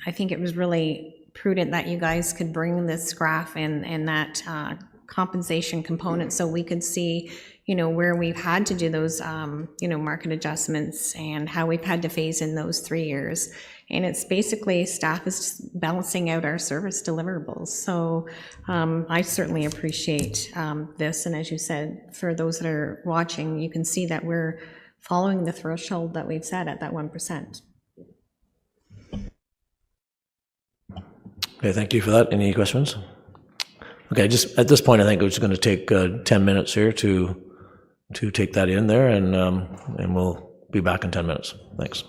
I think it was really prudent that you guys could bring this graph and that compensation component so we could see, where we've had to do those, market adjustments and how we've had to phase in those 3 years. And it's basically staff is just balancing out our service deliverables. So I certainly appreciate this. And as you said, for those that are watching, you can see that we're following the threshold that we've set at that 1%. Okay, thank you for that. Any questions? Okay, just at this point, I think we're just going to take 10 minutes here to take that in there, and we'll be back in 10 minutes. Thanks.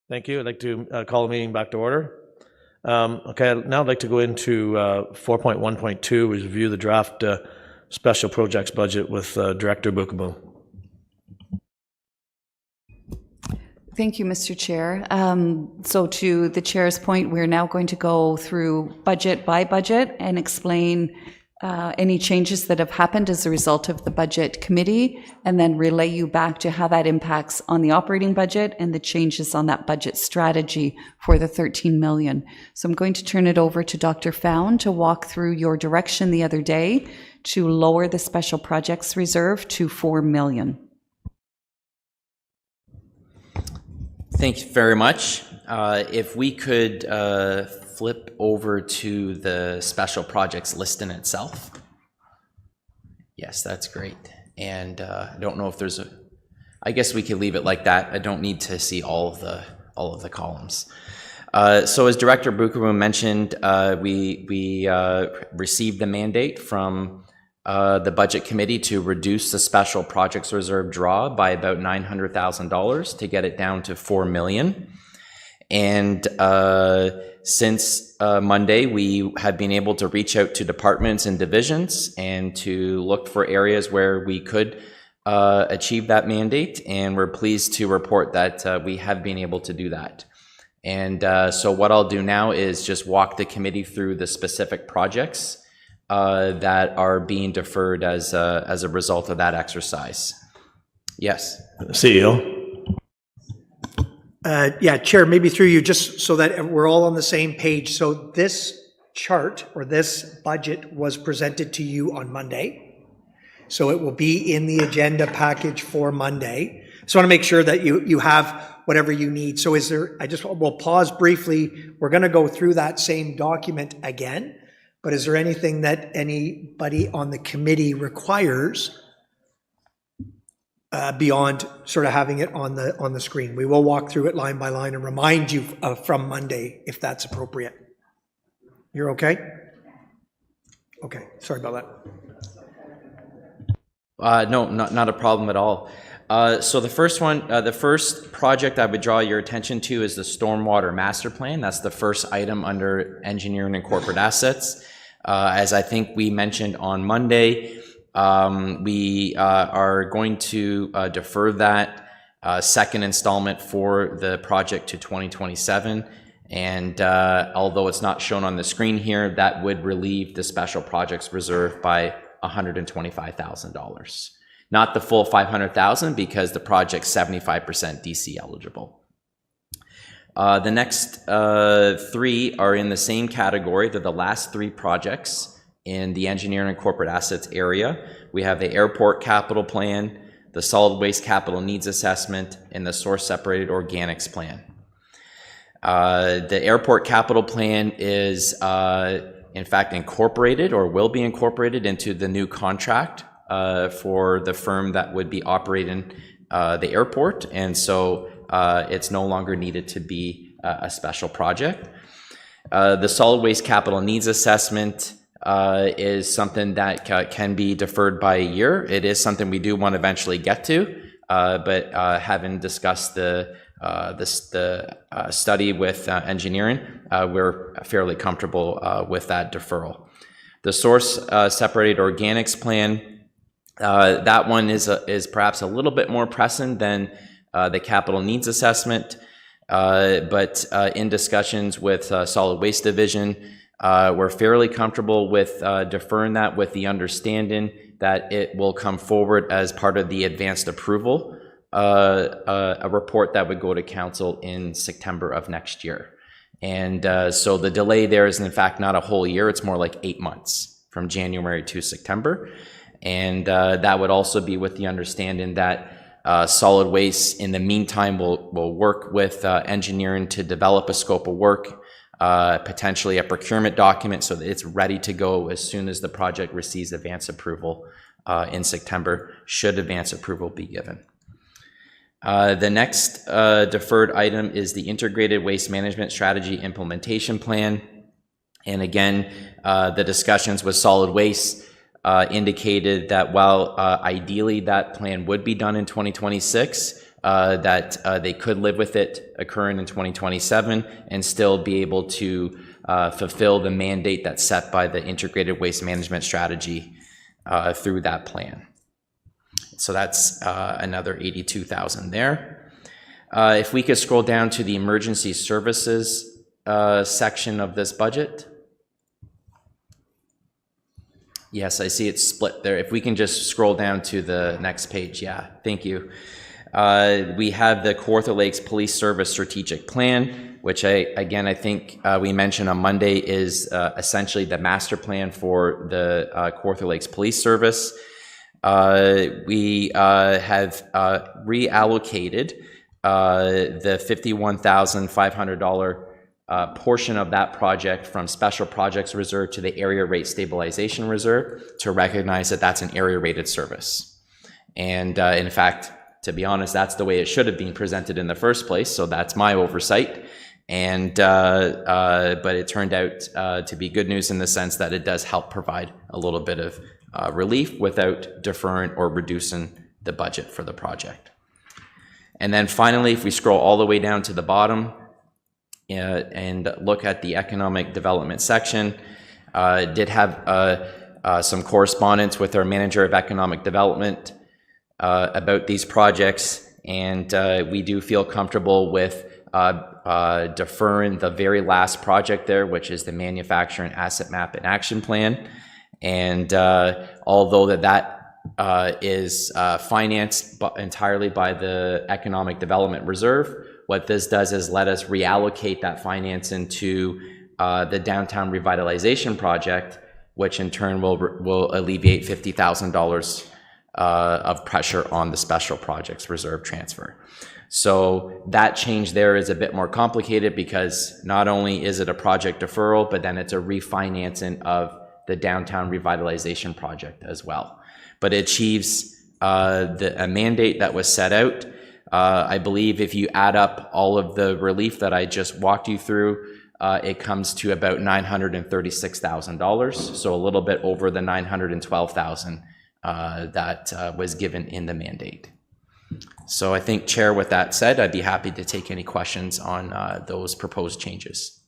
Thank you. I'd like to call the meeting back to order. Okay, now I'd like to go into 4.1.2, which is review the draft special projects budget with Director Bukamu. Thank you, Mr. Chair. So to the chair's point, we're now going to go through budget by budget and explain any changes that have happened as a result of the budget committee, and then relay you back to how that impacts on the operating budget and the changes on that budget strategy for the 13 million. So I'm going to turn it over to Dr. Found to walk through your direction the other day to lower the special projects reserve to 4 million. Thank you very much. If we could flip over to the special projects list in itself. Yes, that's great. And I don't know if there's a, I guess we could leave it like that. I don't need to see all of the columns. So as Director Bukamu mentioned, we received the mandate from the Budget Committee to reduce the Special Projects Reserve draw by about $900,000 to get it down to $4 million. And since Monday, we have been able to reach out to departments and divisions and to look for areas where we could achieve that mandate. And we're pleased to report that we have been able to do that. And so what I'll do now is just walk the committee through the specific projects that are being deferred as a result of that exercise. Yes. CEO. Yeah, Chair, maybe through you, just so that we're all on the same page. So this chart or this budget was presented to you on Monday. So it will be in the agenda package for Monday. So I want to make sure that you have whatever you need. So is there, we'll pause briefly. We're going to go through that same document again. But is there anything that anybody on the committee requires beyond sort of having it on the screen? We will walk through it line by line and remind you from Monday if that's appropriate. You're okay? Okay, sorry about that. No, not a problem at all. So the first project I would draw your attention to is the Stormwater Master Plan. That's the first item under Engineering and Corporate Assets. As I think we mentioned on Monday, we are going to defer that second installment for the project to 2027. And although it's not shown on the screen here, that would relieve the Special Projects Reserve by $125,000. Not the full $500,000 because the project's 75% DC eligible. The next three are in the same category. They're the last three projects in the engineering and corporate assets area. We have the airport capital plan, the solid waste capital needs assessment, and the source separated organics plan. The airport capital plan is in fact incorporated or will be incorporated into the new contract for the firm that would be operating the airport, and so it's no longer needed to be a special project. The solid waste capital needs assessment is something that can be deferred by a year. It is something we do want to eventually get to, but having discussed the study with engineering, we're fairly comfortable with that deferral. The source separated organics plan, that one is perhaps a little bit more pressing than the capital needs assessment, but in discussions with solid waste division, we're fairly comfortable with deferring that with the understanding that it will come forward as part of the advanced approval, a report that would go to council in September of next year. And so the delay there is in fact not a whole year, it's more like 8 months from January to September. And that would also be with the understanding that solid waste in the meantime will work with engineering to develop a scope of work, potentially a procurement document so that it's ready to go as soon as the project receives advance approval in September, should advance approval be given. The next deferred item is the Integrated Waste Management Strategy Implementation Plan. And again, the discussions with solid waste indicated that while ideally that plan would be done in 2026, that they could live with it occurring in 2027 and still be able to fulfill the mandate that's set by the integrated waste management strategy through that plan. So that's another 82,000 there. If we could scroll down to the emergency services section of this budget. Yes, I see it's split there. If we can just scroll down to the next page. Yeah, thank you. We have the Kawartha Lakes Police Service Strategic Plan, which I think we mentioned on Monday is essentially the master plan for the Kawartha Lakes Police Service. We have reallocated the $51,500 portion of that project from Special Projects Reserve to the Area Rate Stabilization Reserve to recognize that that's an area rated service. And in fact, to be honest, that's the way it should have been presented in the first place. So that's my oversight. And but it turned out to be good news in the sense that it does help provide a little bit of relief without deferring or reducing the budget for the project. And then finally, if we scroll all the way down to the bottom and look at the economic development section, did have some correspondence with our manager of economic development about these projects, and we do feel comfortable with deferring the very last project there, which is the manufacturing asset map and action plan. And although that is financed entirely by the Economic Development Reserve, what this does is let us reallocate that finance into the Downtown Revitalization Project, which in turn will alleviate $50,000 of pressure on the Special Projects Reserve transfer. So that change there is a bit more complicated because not only is it a project deferral, but then it's a refinancing of the Downtown Revitalization Project as well. But it achieves a mandate that was set out. I believe if you add up all of the relief that I just walked you through, it comes to about $936,000, so a little bit over the $912,000 that was given in the mandate. So I think, Chair, with that said, I'd be happy to take any questions on those proposed changes.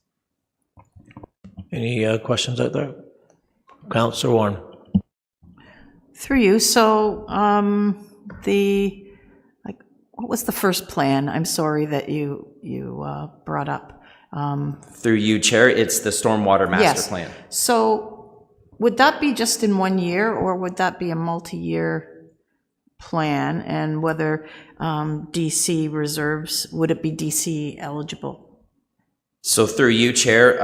Any questions out there? Councillor Warren. Through you, so what was the first plan? I'm sorry that you brought up. Through you, Chair, it's the Stormwater Master Yes. Plan. So would that be just in 1 year, or would that be a multi-year plan? And whether DC reserves, would it be DC eligible? So through you, Chair,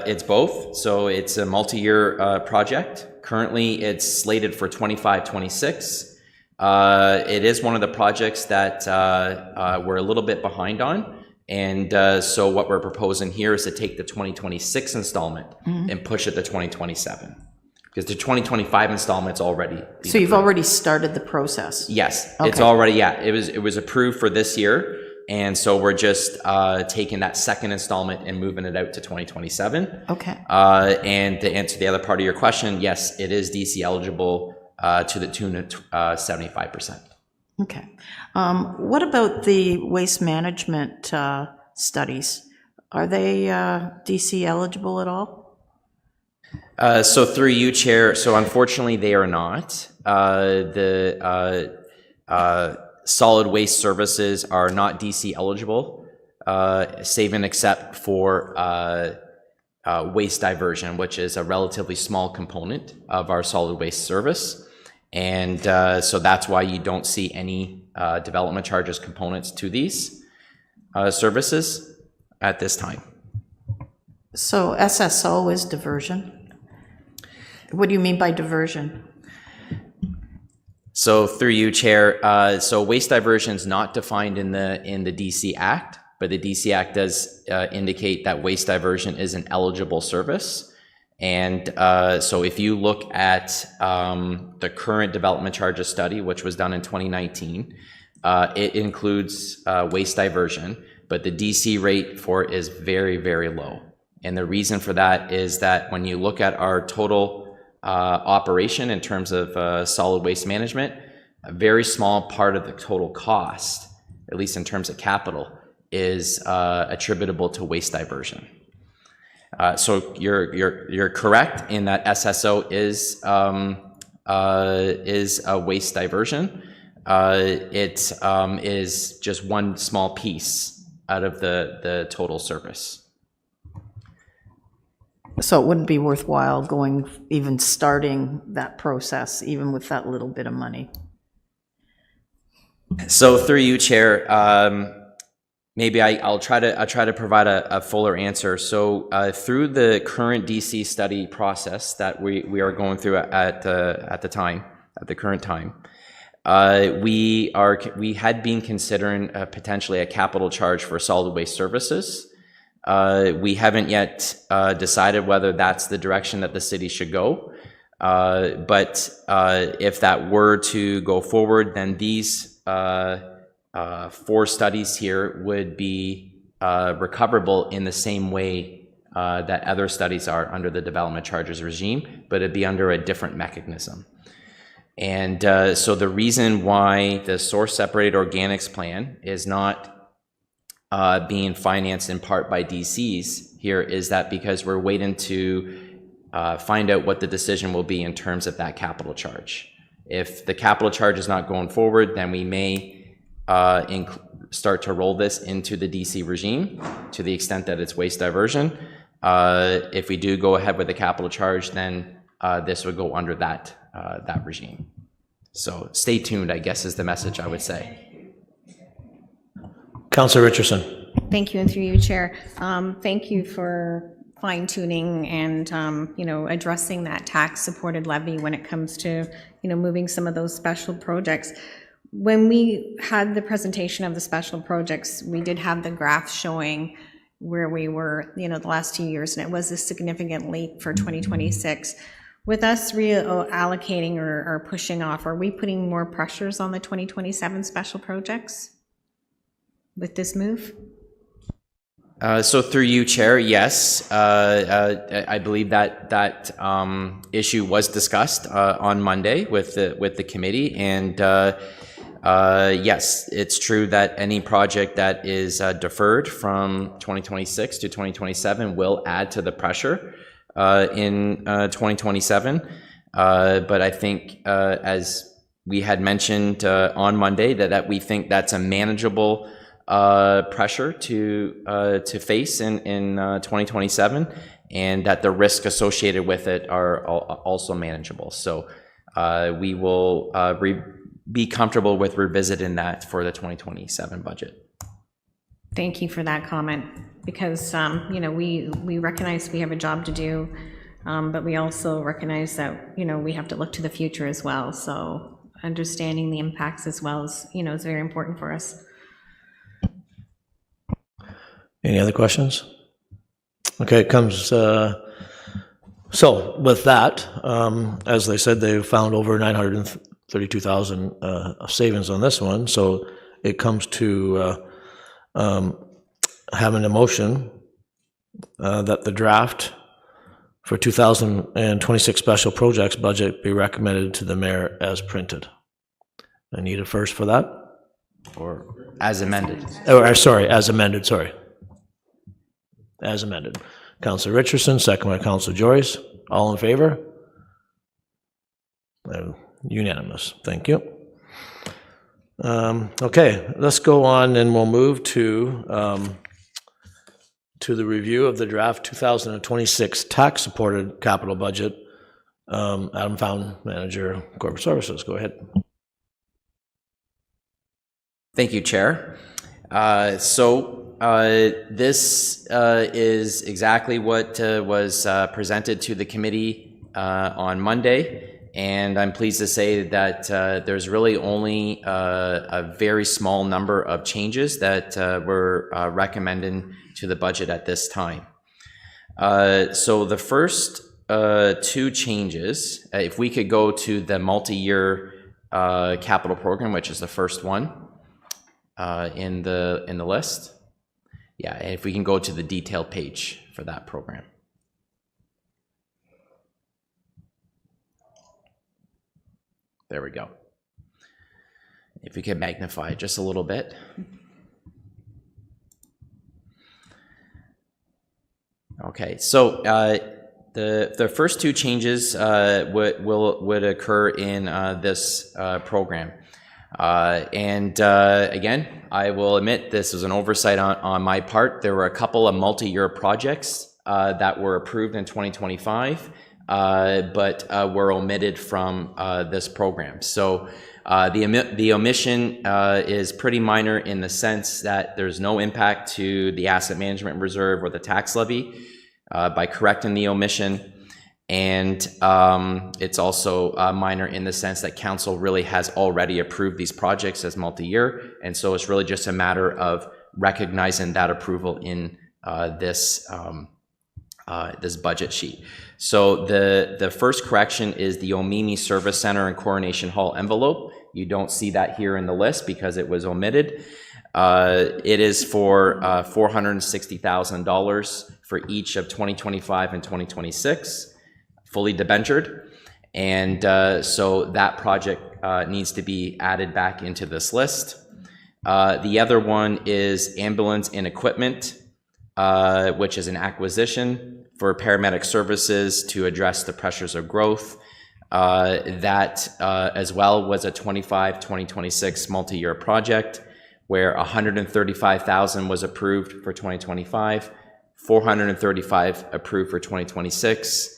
it's both. So it's a multi-year project. Currently, it's slated for 25-26. It is one of the projects that we're a little bit behind on. And so what we're proposing here is to take the 2026 installment and push it to 2027. Because the 2025 installment's already been So you've approved. already started the process? Yes, Okay. it's already, yeah, it was approved for this year. And so we're just taking that second installment and moving it out to 2027. Okay. And to answer the other part of your question, yes, it is DC eligible to the tune of 75%. Okay. What about the waste management studies? Are they DC eligible at all? So through you, Chair, so unfortunately they are not. The solid waste services are not DC eligible, save and except for waste diversion, which is a relatively small component of our solid waste service. And so that's why you don't see any development charges components to these services at this time. So SSO is diversion? What do you mean by diversion? So through you, Chair, so waste diversion is not defined in the DC Act, but the DC Act does indicate that waste diversion is an eligible service. And so if you look at the current development charges study, which was done in 2019, it includes waste diversion, but the DC rate for it is very, very low. And the reason for that is that when you look at our total operation in terms of solid waste management, a very small part of the total cost at least in terms of capital, is attributable to waste diversion. So you're correct in that SSO is a waste diversion. It is just one small piece out of the total service. So it wouldn't be worthwhile even starting that process, even with that little bit of money. So through you, Chair, maybe I'll try to provide a fuller answer. So through the current DC study process that we are going through at the current time, we had been considering potentially a capital charge for solid waste services. We haven't yet decided whether that's the direction that the city should go. But if that were to go forward, then these 4 studies here would be recoverable in the same way that other studies are under the development charges regime, but it'd be under a different mechanism. And so the reason why the source separated organics plan is not being financed in part by DCs here is that because we're waiting to find out what the decision will be in terms of that capital charge. If the capital charge is not going forward, then we may start to roll this into the DC regime to the extent that it's waste diversion. If we do go ahead with the capital charge, then this would go under that regime. So stay tuned, I guess, is the message I would say. Councillor Richardson. Thank you, and through you, Chair. Thank you for fine-tuning and, addressing that tax-supported levy when it comes to, moving some of those special projects. When we had the presentation of the special projects, we did have the graph showing where we were, the last 2 years, and it was a significant leap for 2026. With us reallocating or pushing off, are we putting more pressures on the 2027 special projects with this move? So through you, Chair, yes, I believe that issue was discussed on Monday with the committee, and yes, it's true that any project that is deferred from 2026 to 2027 will add to the pressure in 2027. But I think, as we had mentioned on Monday, that we think that's a manageable pressure to face in 2027, and that the risk associated with it are also manageable. So we will be comfortable with revisiting that for the 2027 budget. Thank you for that comment, because we recognize we have a job to do, but we also recognize that we have to look to the future as well. So understanding the impacts as well is is very important for us. Any other questions? Okay, it comes, so with that, as they said, they've found over 932,000 savings on this one, so it comes to having a motion that the draft for 2026 special projects budget be recommended to the mayor as printed. I need a first for that? Or as amended. Oh, sorry, as amended, sorry. As amended. Councillor Richardson, second by Councillor Joyce. All in favor? Unanimous. Thank you. Okay, let's go on and we'll move to the review of the draft 2026 tax-supported capital budget. Adam Fountain, Manager, Corporate Services. Go ahead. Thank you, Chair. This is exactly what was presented to the committee on Monday, and I'm pleased to say that there's really only a very small number of changes that we're recommending to the budget at this time. So the first 2 changes, if we could go to the multi-year capital program, which is the first one in the list. Yeah, and if we can go to the detailed page for that program. There we go. If you could magnify it just a little bit. Okay, so the first two changes would occur in this program. Again, I will admit this was an oversight on my part. There were a couple of multi-year projects that were approved in 2025, but were omitted from this program. So the omission is pretty minor in the sense that there's no impact to the asset management reserve or the tax levy by correcting the omission. And it's also minor in the sense that council really has already approved these projects as multi-year. And so it's really just a matter of recognizing that approval in this budget sheet. So the first correction is the Omemee Service Center and Coronation Hall envelope. You don't see that here in the list because it was omitted. It is for $460,000 for each of 2025 and 2026, fully debentured. And so that project needs to be added back into this list. The other one is ambulance and equipment, which is an acquisition for paramedic services to address the pressures of growth. That as well was a 2026 multi-year project where $135,000 was approved for 2025, $435,000 approved for 2026,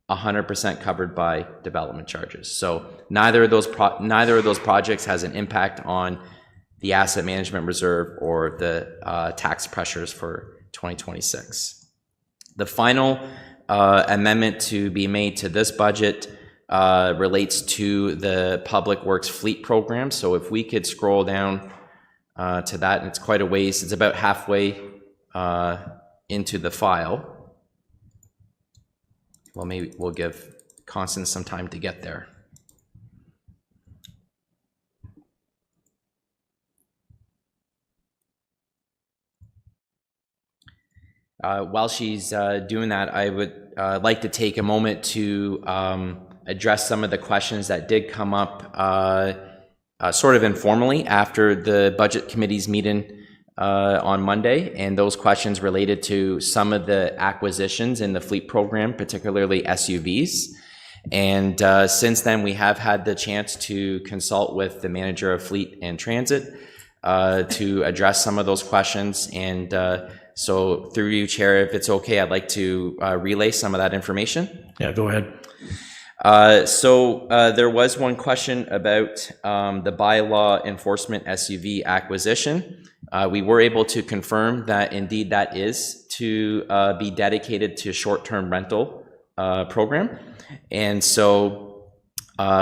100% covered by development charges. So neither of those projects has an impact on the asset management reserve or the tax pressures for 2026. The final amendment to be made to this budget relates to the Public Works Fleet Program. So if we could scroll down to that, and it's quite a ways, it's about halfway into the file. Well, maybe we'll give Constance some time to get there. While she's doing that, I would like to take a moment to address some of the questions that did come up sort of informally after the Budget Committee's meeting on Monday, and those questions related to some of the acquisitions in the fleet program, particularly SUVs. And since then, we have had the chance to consult with the manager of fleet and transit to address some of those questions. And so through you, Chair, if it's okay, I'd like to relay some of that information. Yeah, go ahead. So there was one question about the bylaw enforcement SUV acquisition. We were able to confirm that indeed that is to be dedicated to short-term rental program. And so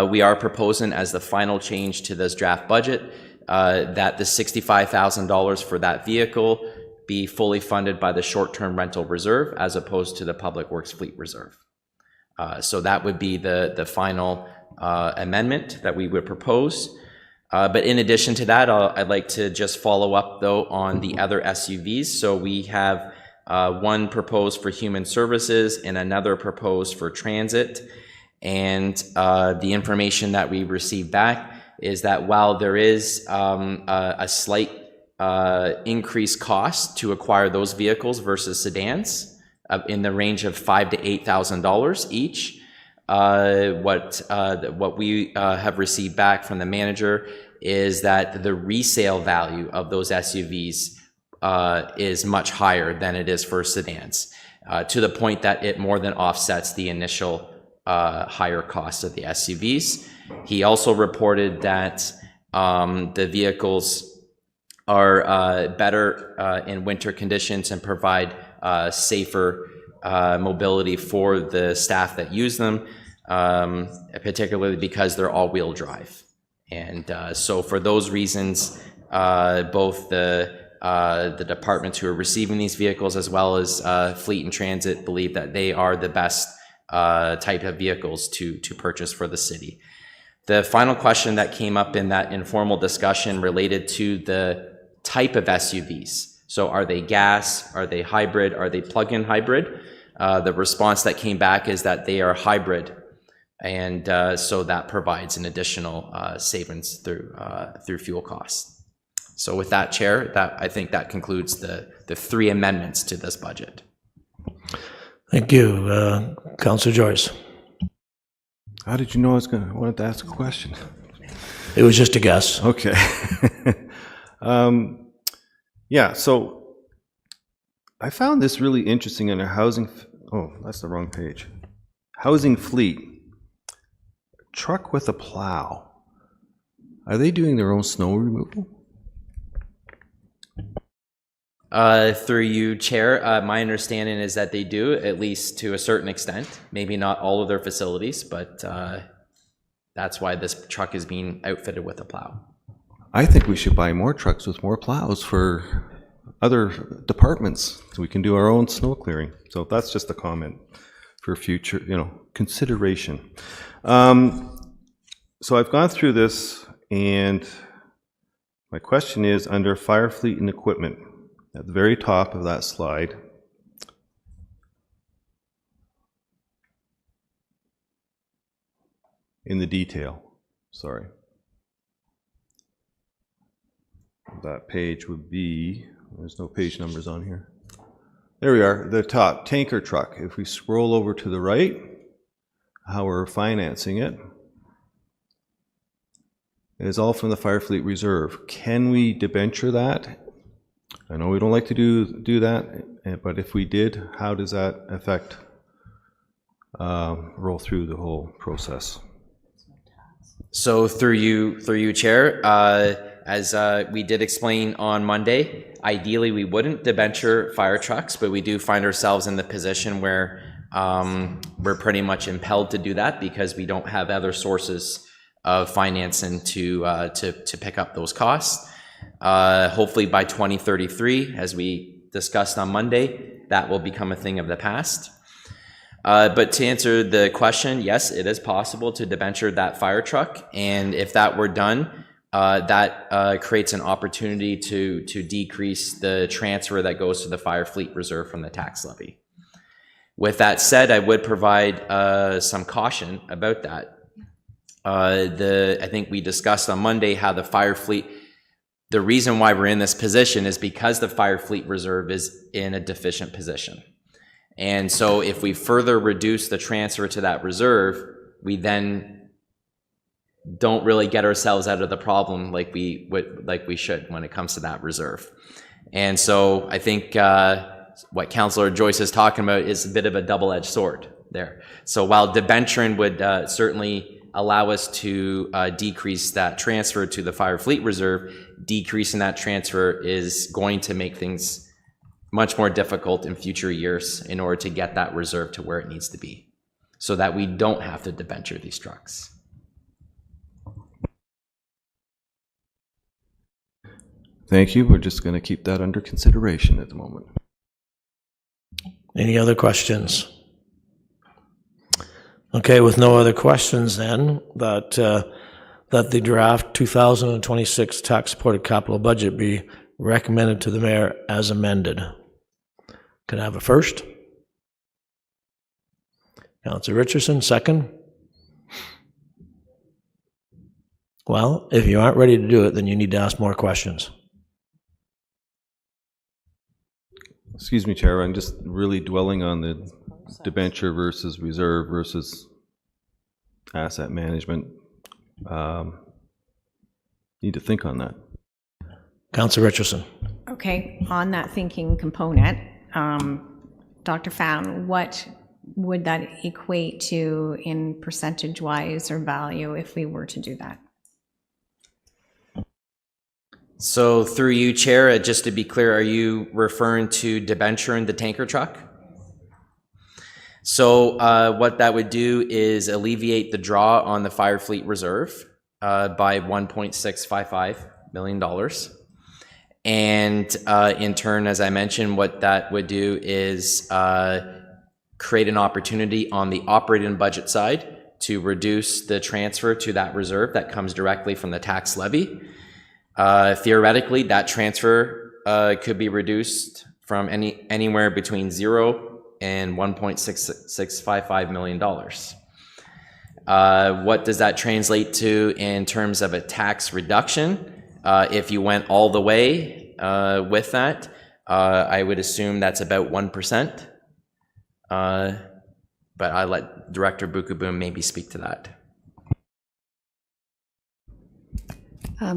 we are proposing as the final change to this draft budget that the $65,000 for that vehicle be fully funded by the short-term rental reserve as opposed to the Public Works Fleet Reserve. So that would be the final amendment that we would propose. But in addition to that, I'd like to just follow up though on the other SUVs. So we have one proposed for human services and another proposed for transit. And the information that we received back is that while there is a slight increased cost to acquire those vehicles versus sedans in the range of $5,000 to $8,000 each, what we have received back from the manager is that the resale value of those SUVs is much higher than it is for sedans, to the point that it more than offsets the initial higher cost of the SUVs. He also reported that the vehicles are better in winter conditions and provide safer mobility for the staff that use them, particularly because they're all-wheel drive. And so for those reasons, both the departments who are receiving these vehicles as well as Fleet and Transit believe that they are the best type of vehicles to purchase for the city. The final question that came up in that informal discussion related to the type of SUVs. So are they gas? Are they hybrid? Are they plug-in hybrid? The response that came back is that they are hybrid And so that provides an additional savings through fuel costs. So with that, Chair, I think that concludes the three amendments to this budget. Thank you. Councillor Joyce. How did you know I wanted to ask a question? It was just a guess. Okay. Yeah, so I found this really interesting under housing. Oh, that's the wrong page. Housing fleet. Truck with a plow. Are they doing their own snow removal? Through you, Chair, my understanding is that they do, at least to a certain extent. Maybe not all of their facilities, but that's why this truck is being outfitted with a plow. I think we should buy more trucks with more plows for other departments so we can do our own snow clearing. So that's just a comment for future, consideration. So I've gone through this, and my question is under fire fleet and equipment, at the very top of that slide, in the detail, sorry. That page would be, there's no page numbers on here. There we are, the top, tanker truck. If we scroll over to the right, how we're financing it, it is all from the Fire Fleet Reserve. Can we debenture that? I know we don't like to do that, but if we did, how does that affect, roll through the whole process? So through you, Chair, as we did explain on Monday, ideally we wouldn't debenture fire trucks, but we do find ourselves in the position where we're pretty much impelled to do that because we don't have other sources of financing to pick up those costs. Hopefully by 2033, as we discussed on Monday, that will become a thing of the past. But to answer the question, yes, it is possible to debenture that fire truck, and if that were done, that creates an opportunity to decrease the transfer that goes to the Fire Fleet Reserve from the tax levy. With that said, I would provide some caution about that. I think we discussed on Monday how the Fire Fleet, the reason why we're in this position is because the Fire Fleet Reserve is in a deficient position. And so if we further reduce the transfer to that reserve, we then don't really get ourselves out of the problem like we should when it comes to that reserve. And so I think what Councillor Joyce is talking about is a bit of a double-edged sword there. So while debenturing would certainly allow us to decrease that transfer to the Fire Fleet Reserve, decreasing that transfer is going to make things much more difficult in future years in order to get that reserve to where it needs to be so that we don't have to debenture these trucks. Thank you. We're just going to keep that under consideration at the moment. Any other questions? Okay, with no other questions then, that the draft 2026 tax supported capital budget be recommended to the mayor as amended. Can I have a first? Councillor Richardson, second. Well, if you aren't ready to do it, then you need to ask more questions. Excuse me, Chair, I'm just really dwelling on the debenture versus reserve versus asset management. Need to think on that. Councillor Richardson. Okay, on that thinking component, Dr. Found, what would that equate to in percentage-wise or value if we were to do that? So through you, Chair, just to be clear, are you referring to debenturing the tanker truck? So what that would do is alleviate the draw on the Fire Fleet Reserve by $1.655 million. And in turn, as I mentioned, what that would do is create an opportunity on the operating budget side to reduce the transfer to that reserve that comes directly from the tax levy. Theoretically, that transfer could be reduced from anywhere between 0 and $1.655 million. What does that translate to in terms of a tax reduction? If you went all the way with that, I would assume that's about 1%. But I'll let Director Bukuboom maybe speak to that.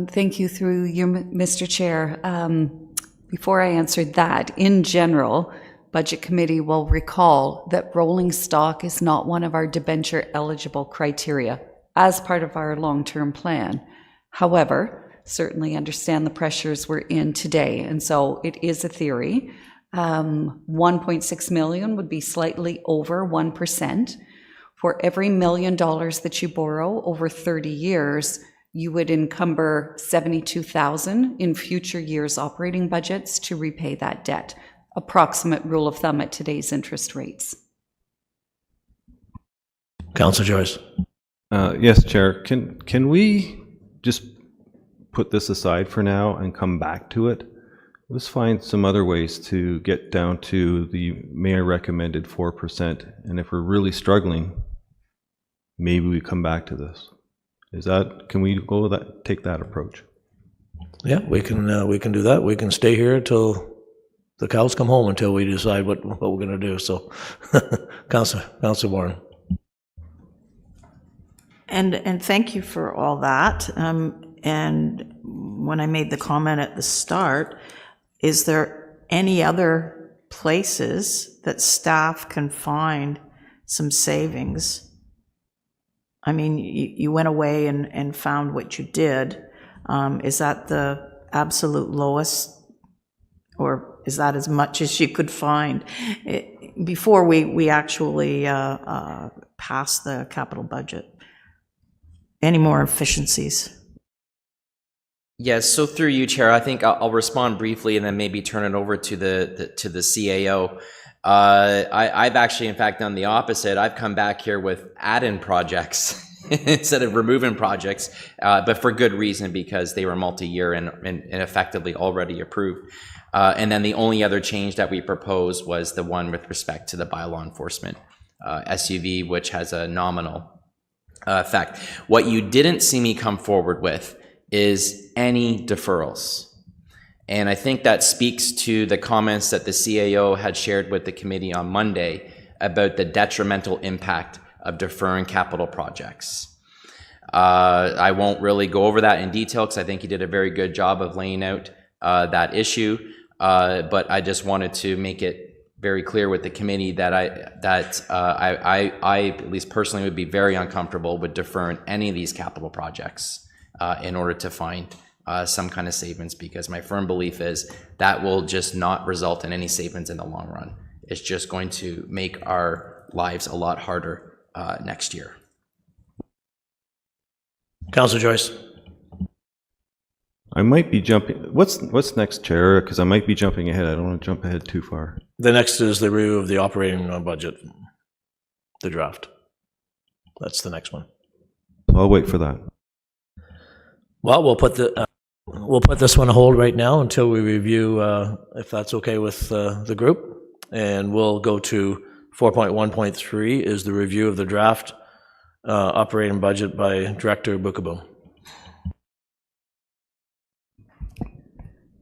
Thank you through you, Mr. Chair. Before I answer that, in general, Budget Committee will recall that rolling stock is not one of our debenture eligible criteria as part of our long-term plan. However, certainly understand the pressures we're in today, and so it is a theory. 1.6 million would be slightly over 1%. For every $1 million that you borrow over 30 years, you would encumber 72,000 in future years' operating budgets to repay that debt. Approximate rule of thumb at today's interest rates. Councillor Joyce. Yes, Chair. Can we just put this aside for now and come back to it? Let's find some other ways to get down to the mayor recommended 4%. And if we're really struggling, maybe we come back to this. Can we go with that, take that approach? Yeah, we can do that. We can stay here till the cows come home until we decide what we're going to do. So, Councillor Warren. And thank you for all that. And when I made the comment at the start, is there any other places that staff can find some savings? I mean, you went away and found what you did. Is that the absolute lowest, or is that as much as you could find before we actually pass the capital budget? Any more efficiencies? Yes, so through you, Chair, I think I'll respond briefly and then maybe turn it over to the CAO. I've actually, in fact, done the opposite. I've come back here with add-in projects instead of removing projects, but for good reason, because they were multi-year and effectively already approved. And then the only other change that we proposed was the one with respect to the bylaw enforcement SUV, which has a nominal effect. What you didn't see me come forward with is any deferrals. And I think that speaks to the comments that the CAO had shared with the committee on Monday about the detrimental impact of deferring capital projects. I won't really go over that in detail because I think he did a very good job of laying out that issue. But I just wanted to make it very clear with the committee that I at least personally would be very uncomfortable with deferring any of these capital projects in order to find some kind of savings, because my firm belief is that will just not result in any savings in the long run. It's just going to make our lives a lot harder next year. Councillor Joyce. I might be jumping. What's next, Chair? Because I might be jumping ahead. I don't want to jump ahead too far. The next is the review of the operating budget, the draft. That's the next one. I'll wait for that. Well, we'll put this one on hold right now until we review, if that's okay with the group, and we'll go to 4.1.3 is the review of the draft operating budget by Director Bukuboom.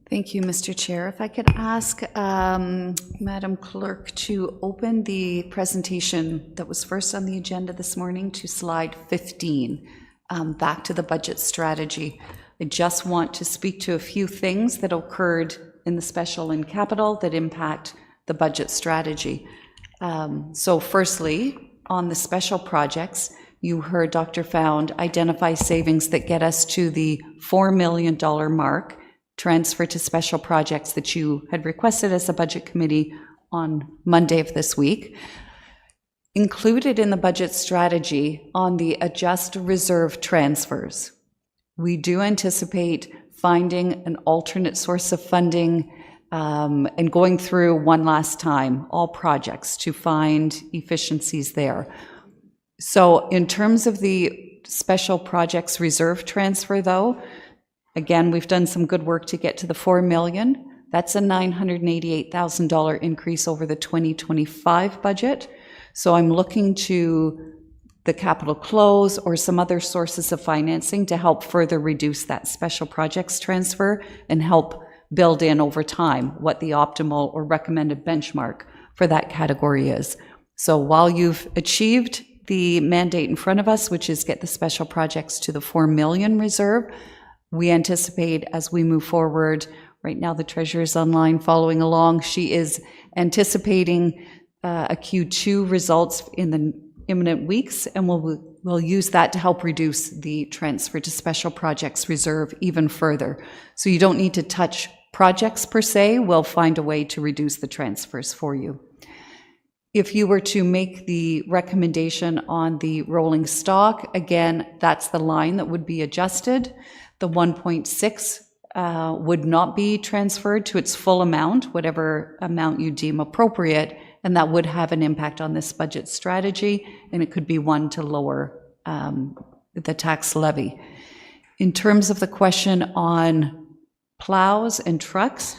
Thank you, Mr. Chair. If I could ask Madam Clerk to open the presentation that was first on the agenda this morning to slide 15, back to the budget strategy. I just want to speak to a few things that occurred in the special and capital that impact the budget strategy. So firstly, on the special projects, you heard Dr. Found identify savings that get us to the $4 million mark, transfer to special projects that you had requested as a budget committee on Monday of this week. Included in the budget strategy on the adjust reserve transfers, we do anticipate finding an alternate source of funding and going through one last time all projects to find efficiencies there. So in terms of the special projects reserve transfer though, again, we've done some good work to get to the $4 million. That's a $988,000 increase over the 2025 budget. So I'm looking to the capital close, or some other sources of financing to help further reduce that special projects transfer and help build in over time what the optimal or recommended benchmark for that category is. So while you've achieved the mandate in front of us, which is get the special projects to the 4 million reserve, we anticipate as we move forward, right now the treasurer's online following along, she is anticipating a Q2 results in the imminent weeks, and we'll use that to help reduce the transfer to special projects reserve even further. So you don't need to touch projects per se, we'll find a way to reduce the transfers for you. If you were to make the recommendation on the rolling stock, again, that's the line that would be adjusted. The 1.6 would not be transferred to its full amount, whatever amount you deem appropriate, and that would have an impact on this budget strategy, and it could be one to lower the tax levy. In terms of the question on plows and trucks,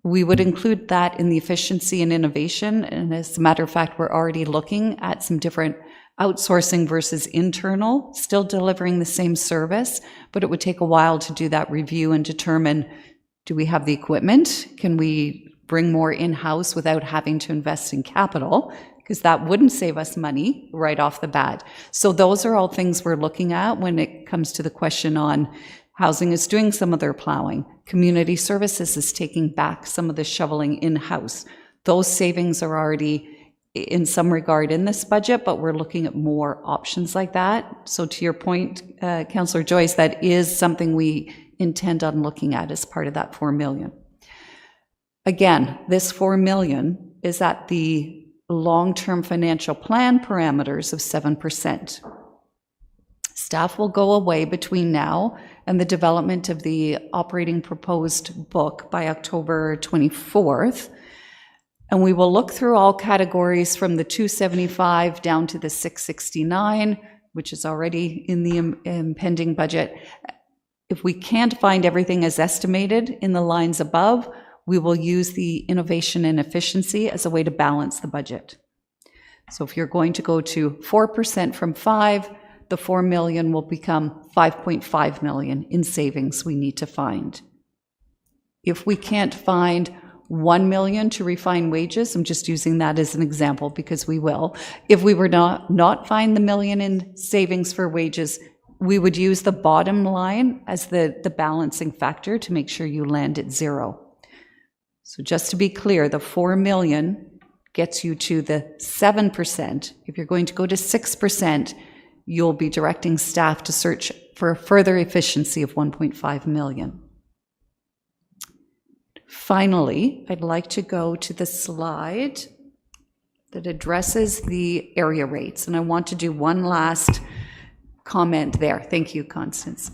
we would include that in the efficiency and innovation, and as a matter of fact, we're already looking at some different outsourcing versus internal, still delivering the same service, but it would take a while to do that review and determine, do we have the equipment? Can we bring more in-house without having to invest in capital? Because that wouldn't save us money right off the bat. So those are all things we're looking at when it comes to the question on housing is doing some of their plowing. Community services is taking back some of the shoveling in-house. Those savings are already in some regard in this budget, but we're looking at more options like that. So to your point, Councillor Joyce, that is something we intend on looking at as part of that 4 million. Again, this 4 million is at the long-term financial plan parameters of 7%. Staff will go away between now and the development of the operating proposed book by October 24th. And we will look through all categories from the 275 down to the 669, which is already in the impending budget. If we can't find everything as estimated in the lines above, we will use the innovation and efficiency as a way to balance the budget. So if you're going to go to 4% from 5, the 4 million will become 5.5 million in savings we need to find. If we can't find 1 million to refine wages, I'm just using that as an example because we will. If we were not find the million in savings for wages, we would use the bottom line as the balancing factor to make sure you land at 0. So just to be clear, the 4 million gets you to the 7%. If you're going to go to 6%, you'll be directing staff to search for a further efficiency of 1.5 million. Finally, I'd like to go to the slide that addresses the area rates, and I want to do one last comment there. Thank you, Constance.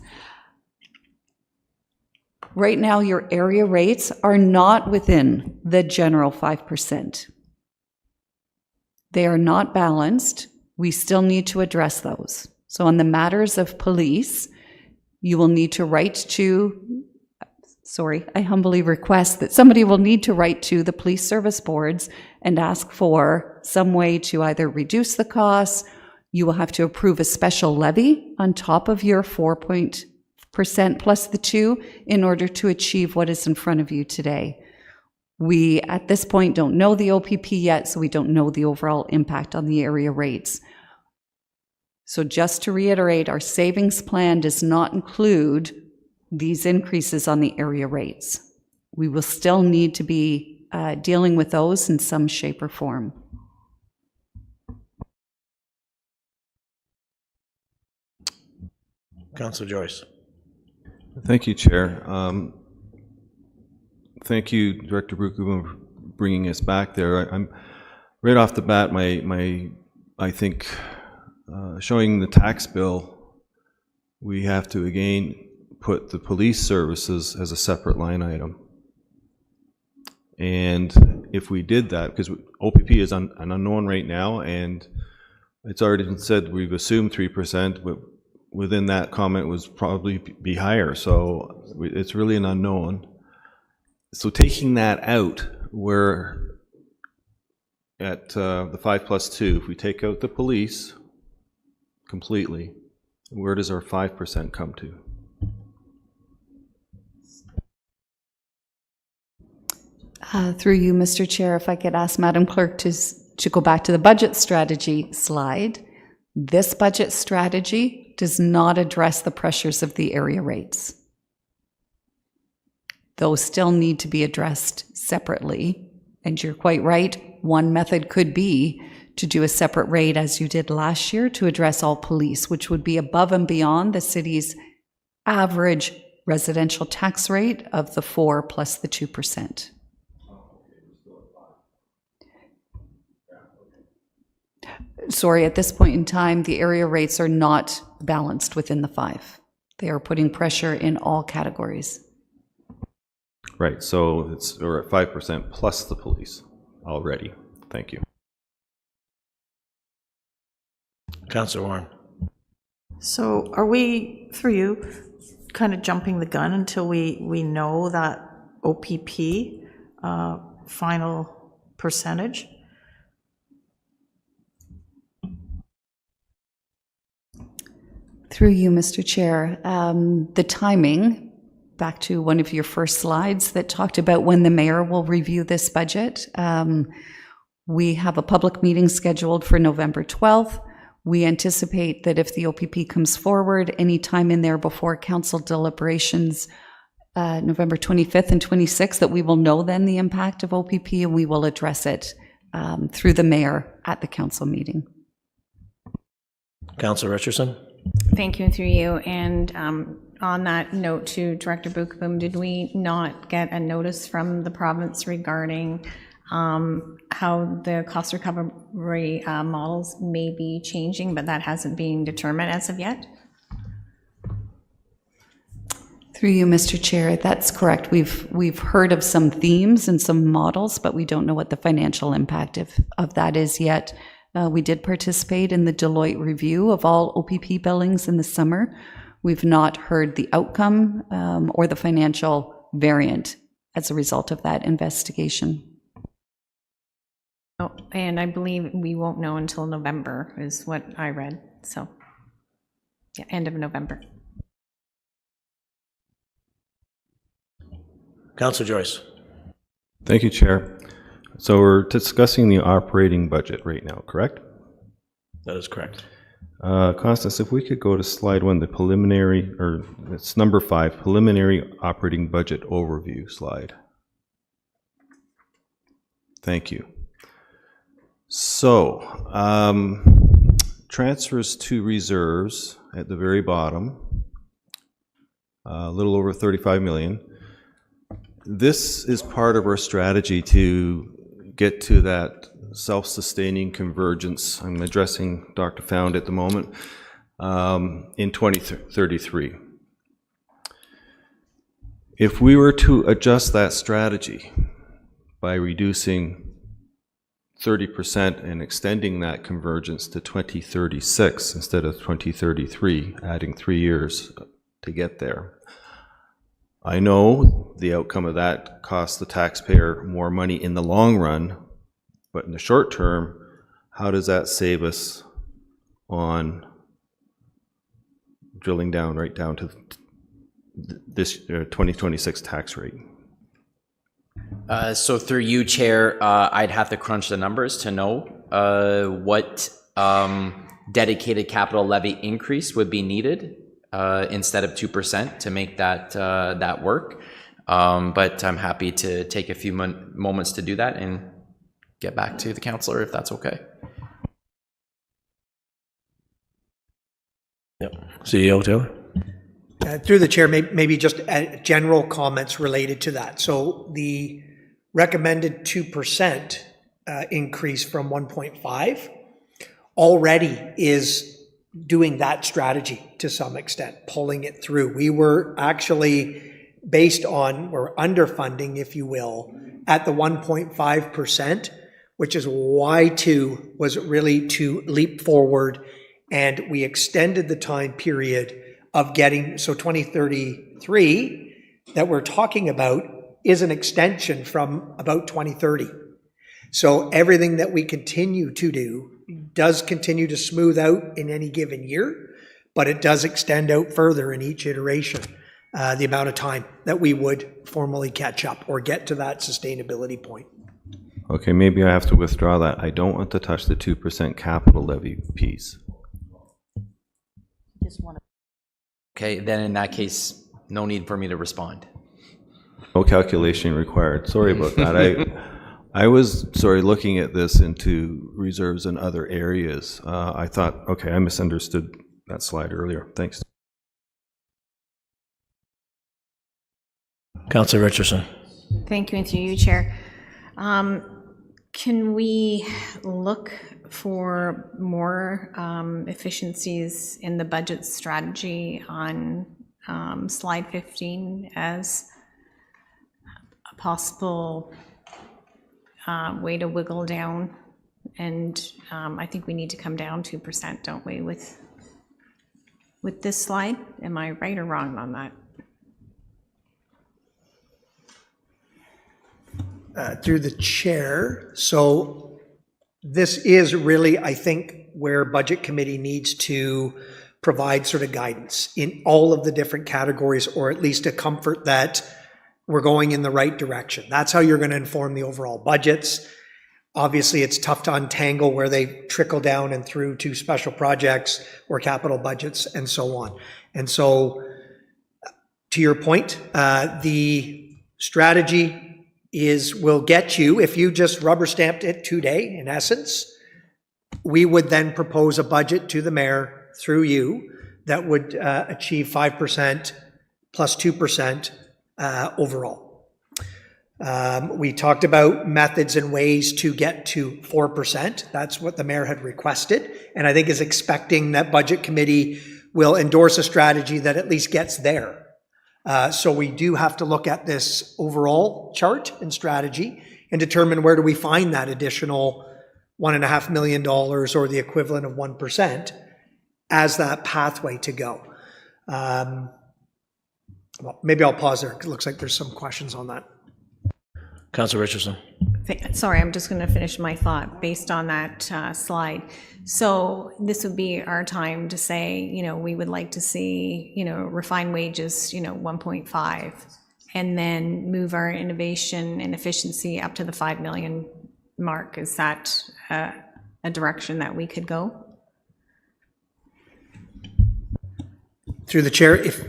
Right now, your area rates are not within the general 5%. They are not balanced. We still need to address those. So on the matters of police, you will need to write to, I humbly request that somebody will need to write to the police service boards and ask for some way to either reduce the costs. You will have to approve a special levy on top of your 4% plus the 2 in order to achieve what is in front of you today. We, at this point, don't know the OPP yet, so we don't know the overall impact on the area rates. So just to reiterate, our savings plan does not include these increases on the area rates. We will still need to be dealing with those in some shape or form. Councillor Joyce. Thank you, Chair. Thank you, Director Brookman, for bringing us back there. I'm right off the bat. I think showing the tax bill, we have to again put the police services as a separate line item. And if we did that, because OPP is an unknown right now, and it's already been said we've assumed 3%, but within that comment was probably be higher. So it's really an unknown. So taking that out, we're at the 5+2. If we take out the police, completely, where does our 5% come to? Through you, Mr. Chair, if I could ask Madam Clerk to go back to the budget strategy slide. This budget strategy does not address the pressures of the area rates. Those still need to be addressed separately. And you're quite right, one method could be to do a separate rate as you did last year to address all police, which would be above and beyond the city's average residential tax rate of the 4 plus the 2%. Sorry, at this point in time, the area rates are not balanced within the 5. They are putting pressure in all categories. Right, so we're at 5% plus the police already. Thank you. Councillor Warren. So are we, through you, kind of jumping the gun until we know that OPP final percentage? Through you, Mr. Chair, the timing, back to one of your first slides that talked about when the mayor will review this budget. We have a public meeting scheduled for November 12th. We anticipate that if the OPP comes forward any time in there before council deliberations, November 25th and 26th, that we will know then the impact of OPP and we will address it through the mayor at the council meeting. Councillor Richardson. Thank you, and through you. And on that note to Director Buchboom, did we not get a notice from the province regarding how the cost recovery models may be changing, but that hasn't been determined as of yet? Through you, Mr. Chair, that's correct. We've heard of some themes and some models, but we don't know what the financial impact of that is yet. We did participate in the Deloitte review of all OPP billings in the summer. We've not heard the outcome or the financial variant as a result of that investigation. Oh, and I believe we won't know until November is what I read. So, yeah, end of November. Councillor Joyce. Thank you, Chair. So we're discussing the operating budget right now, correct? That is correct. Constance, if we could go to slide 1, the preliminary, or it's number 5, preliminary operating budget overview slide. Thank you. So, transfers to reserves at the very bottom, a little over 35 million. This is part of our strategy to get to that self-sustaining convergence. I'm addressing Dr. Found at the moment in 2033. If we were to adjust that strategy by reducing 30% and extending that convergence to 2036 instead of 2033, adding 3 years to get there, I know the outcome of that costs the taxpayer more money in the long run, but in the short term, how does that save us on drilling down right down to this 2026 tax rate? So through you, Chair, I'd have to crunch the numbers to know what dedicated capital levy increase would be needed instead of 2% to make that that work. But I'm happy to take a few moments to do that and get back to the councillor if that's okay. Yep. CEO Taylor. Through the chair, maybe just general comments related to that. So the recommended 2% increase from 1.5 already is doing that strategy to some extent, pulling it through. We were actually based on, or underfunding, if you will, at the 1.5%, which is why was really to leap forward, and we extended the time period of getting, so 2033 that we're talking about is an extension from about 2030. So everything that we continue to do does continue to smooth out in any given year, but it does extend out further in each iteration, the amount of time that we would formally catch up or get to that sustainability point. Okay, maybe I have to withdraw that. I don't want to touch the 2% capital levy piece. Okay, then in that case, no need for me to respond. No calculation required. Sorry about that. I was, looking at this into reserves in other areas. I thought, okay, I misunderstood that slide earlier. Thanks. Councillor Richardson. Thank you, and through you, Chair. Can we look for more efficiencies in the budget strategy on slide 15 as a possible way to wiggle down? And I think we need to come down 2%, don't we, with this slide? Am I right or wrong on that? Through the chair. So this is really, I think, where Budget Committee needs to provide sort of guidance in all of the different categories, or at least a comfort that we're going in the right direction. That's how you're going to inform the overall budgets. Obviously, it's tough to untangle where they trickle down and through to special projects or capital budgets and so on. And so, to your point, the strategy will get you, if you just rubber stamped it today, in essence, we would then propose a budget to the mayor through you that would achieve 5% plus 2% overall. We talked about methods and ways to get to 4%. That's what the mayor had requested, and I think is expecting that Budget Committee will endorse a strategy that at least gets there. So we do have to look at this overall chart and strategy and determine where do we find that additional $1.5 million or the equivalent of 1% as that pathway to go. Well, maybe I'll pause there. It looks like there's some questions on that. Councillor Richardson. Sorry, I'm just going to finish my thought based on that slide. So this would be our time to say, you know, we would like to see, you know, refined wages, you know, 1.5, and then move our innovation and efficiency up to the 5 million mark. Is that a direction that we could go? Through the chair, if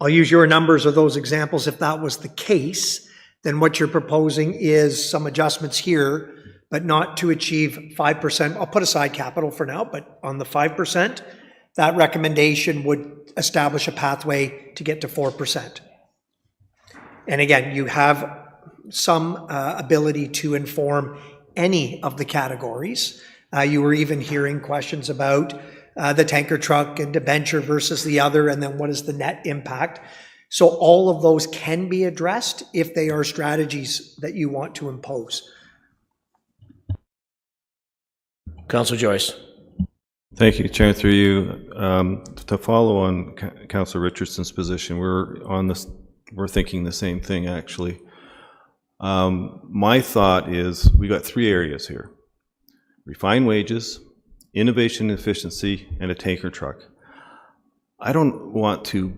I'll use your numbers or those examples, if that was the case, then what you're proposing is some adjustments here, but not to achieve 5%. I'll put aside capital for now, but on the 5%, that recommendation would establish a pathway to get to 4%. And again, you have some ability to inform any of the categories. You were even hearing questions about the tanker truck and debenture versus the other, and then what is the net impact. So all of those can be addressed if they are strategies that you want to impose. Councillor Joyce. Thank you, Chair. Through you, to follow on Councillor Richardson's position, we're thinking the same thing, actually. My thought is we got three areas here: refined wages, innovation and efficiency, and a tanker truck. I don't want to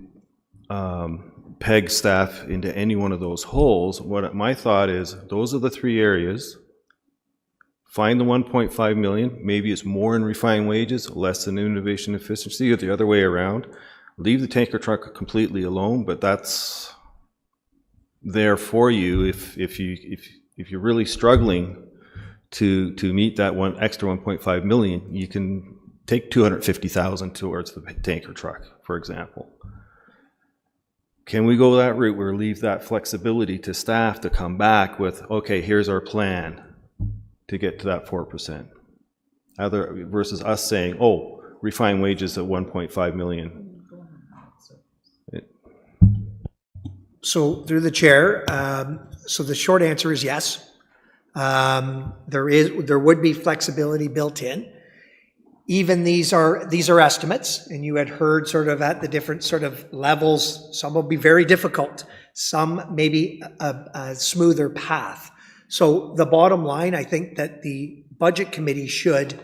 peg staff into any one of those holes. What my thought is, those are the three areas. Find the 1.5 million. Maybe it's more in refined wages, less in innovation and efficiency, or the other way around. Leave the tanker truck completely alone, but that's there for you if you're really struggling to meet that extra 1.5 million. You can take 250,000 towards the tanker truck, for example. Can we go that route where we leave that flexibility to staff to come back with, okay, here's our plan to get to that 4%? Versus us saying, oh, refined wages at 1.5 million. So through the chair, so the short answer is yes. There would be flexibility built in. Even these are estimates, and you had heard sort of at the different sort of levels. Some will be very difficult. Some maybe a smoother path. So the bottom line, I think that the Budget Committee should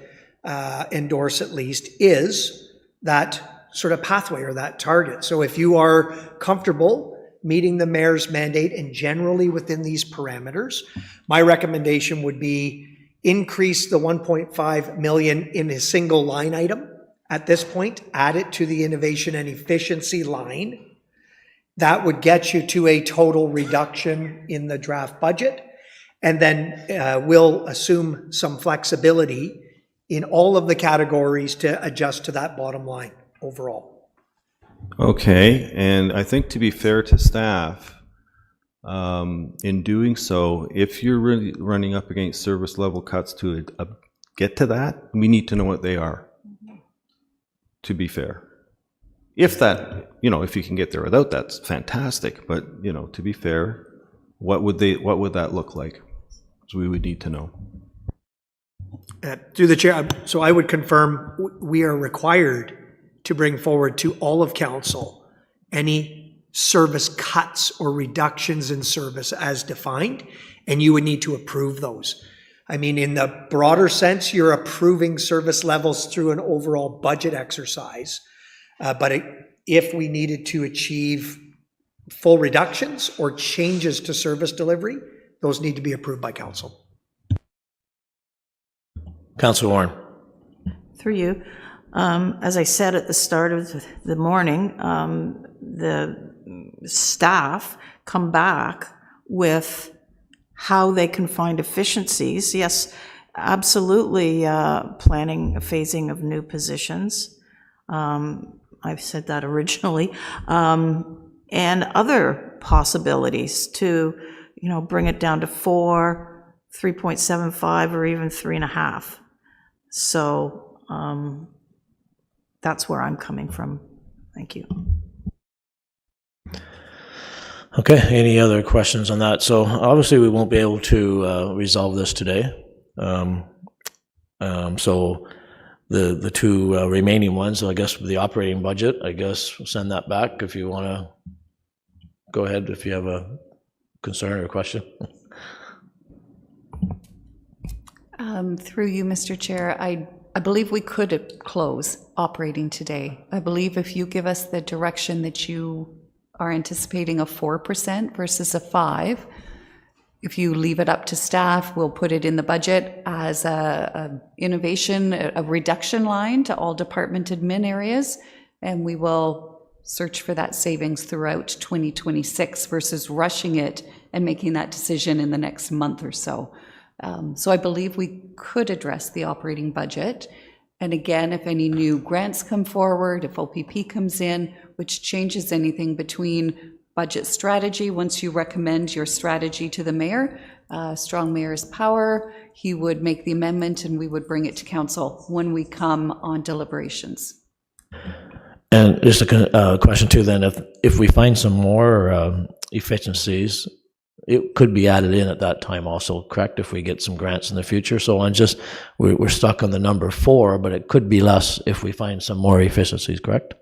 endorse at least is that sort of pathway or that target. So if you are comfortable meeting the mayor's mandate and generally within these parameters, my recommendation would be increase the 1.5 million in a single line item at this point, add it to the innovation and efficiency line. That would get you to a total reduction in the draft budget. And then we'll assume some flexibility in all of the categories to adjust to that bottom line overall. Okay, and I think to be fair to staff, in doing so, if you're really running up against service level cuts to get to that, we need to know what they are, to be fair. If that, if you can get there without, that's fantastic, but, to be fair, what would that look like? So we would need to know. Through the chair, so I would confirm we are required to bring forward to all of council any service cuts or reductions in service as defined, and you would need to approve those. I mean, in the broader sense, you're approving service levels through an overall budget exercise. But if we needed to achieve full reductions or changes to service delivery, those need to be approved by council. Councillor Warren. Through you. As I said at the start of the morning, the staff come back with how they can find efficiencies. Yes, absolutely planning a phasing of new positions. I've said that originally. And other possibilities to, bring it down to 4, 3.75, or even 3.5. So that's where I'm coming from. Thank you. Okay, any other questions on that? So obviously we won't be able to resolve this today. So the two remaining ones, I guess the operating budget, I guess send that back if you want to go ahead if you have a concern or a question. Through you, Mr. Chair, I believe we could close operating today. I believe if you give us the direction that you are anticipating a 4% versus a 5%, if you leave it up to staff, we'll put it in the budget as a innovation, a reduction line to all department admin areas, and we will search for that savings throughout 2026 versus rushing it and making that decision in the next month or so. So I believe we could address the operating budget. And again, if any new grants come forward, if OPP comes in, which changes anything between budget strategy, once you recommend your strategy to the mayor, strong mayor's power, he would make the amendment and we would bring it to council when we come on deliberations. And just a question too then, if we find some more efficiencies, it could be added in at that time also, correct, if we get some grants in the future? So we're stuck on the number 4, but it could be less if we find some more efficiencies, correct?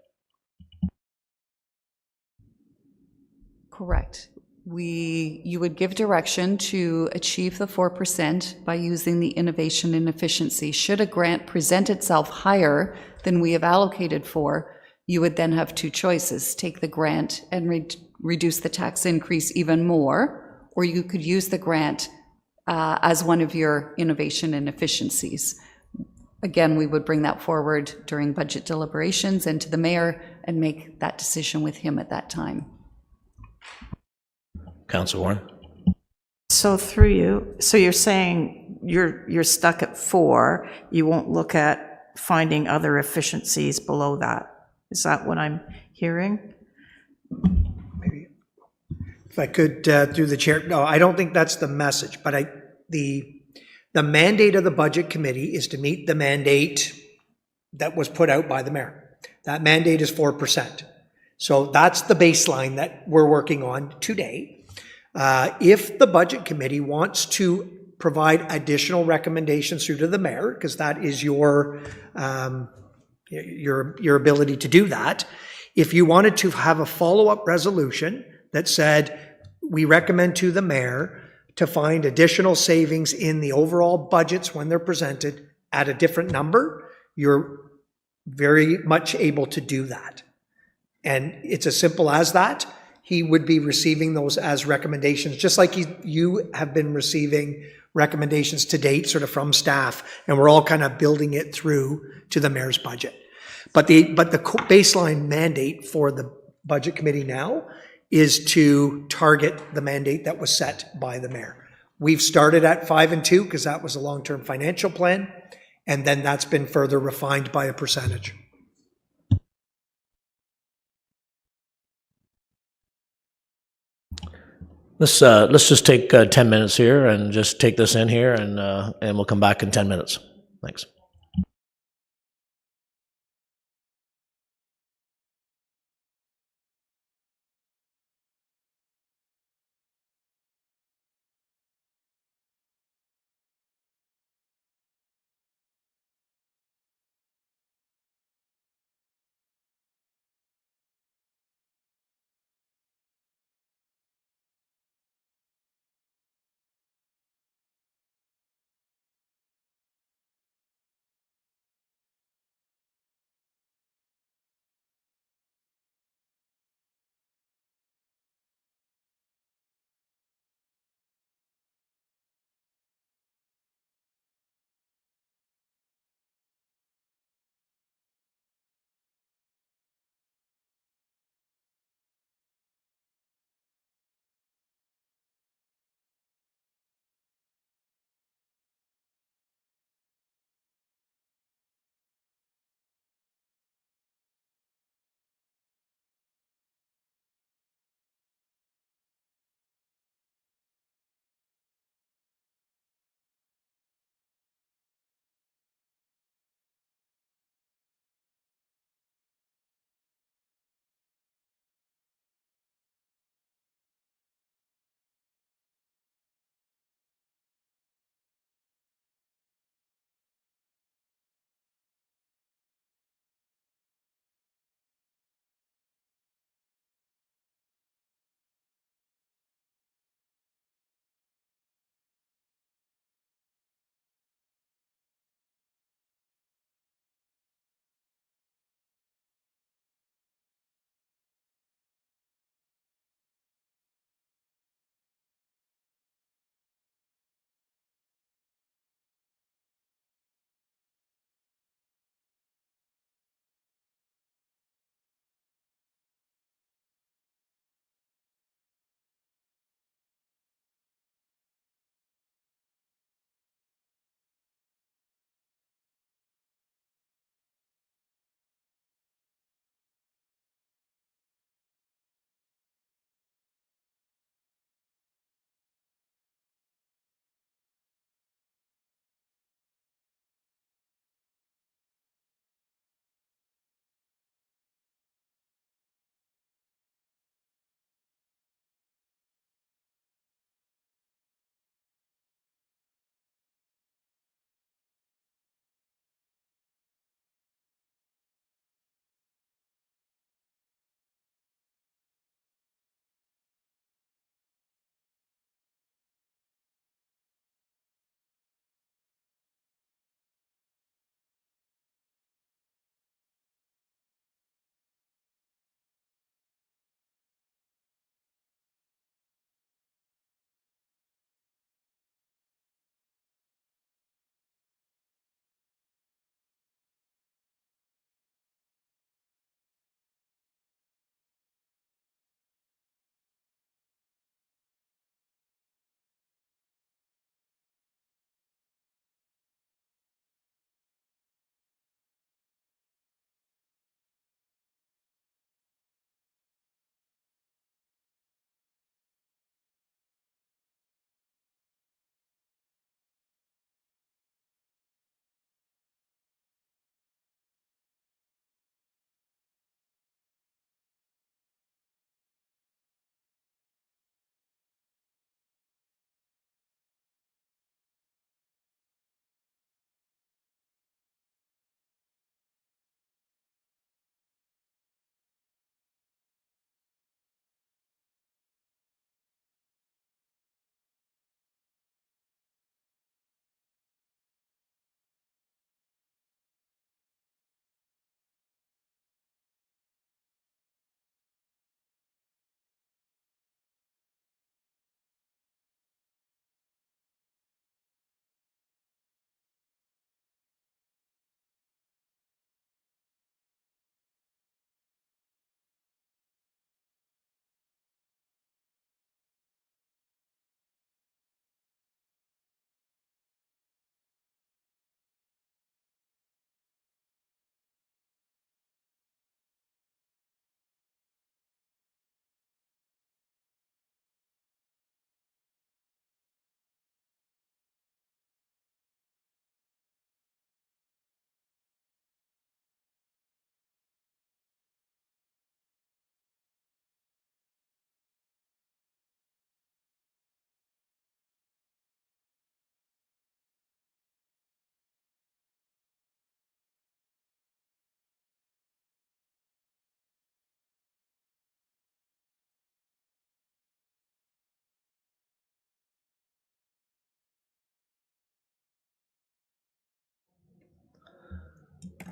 Correct. You would give direction to achieve the 4% by using the innovation and efficiency. Should a grant present itself higher than we have allocated for, you would then have two choices: take the grant and reduce the tax increase even more, or you could use the grant as one of your innovation and efficiencies. Again, we would bring that forward during budget deliberations and to the mayor and make that decision with him at that time. Councillor Warren. So through you, so you're saying you're stuck at 4, you won't look at finding other efficiencies below that? Is that what I'm hearing? Maybe. If I could, through the chair, no, I don't think that's the message, but the mandate of the budget committee is to meet the mandate that was put out by the mayor. That mandate is 4%. So that's the baseline that we're working on today. If the budget committee wants to provide additional recommendations through to the mayor, because that is your ability to do that, if you wanted to have a follow-up resolution that said, we recommend to the mayor to find additional savings in the overall budgets when they're presented, at a different number, you're very much able to do that. And it's as simple as that. He would be receiving those as recommendations, just like you have been receiving recommendations to date, sort of from staff, and we're all kind of building it through to the mayor's budget. But the baseline mandate for the budget committee now is to target the mandate that was set by the mayor. We've started at 5 and 2 because that was a long-term financial plan, and then that's been further refined by a percentage. Let's just take 10 minutes here and just take this in here, and we'll come back in 10 minutes. Thanks.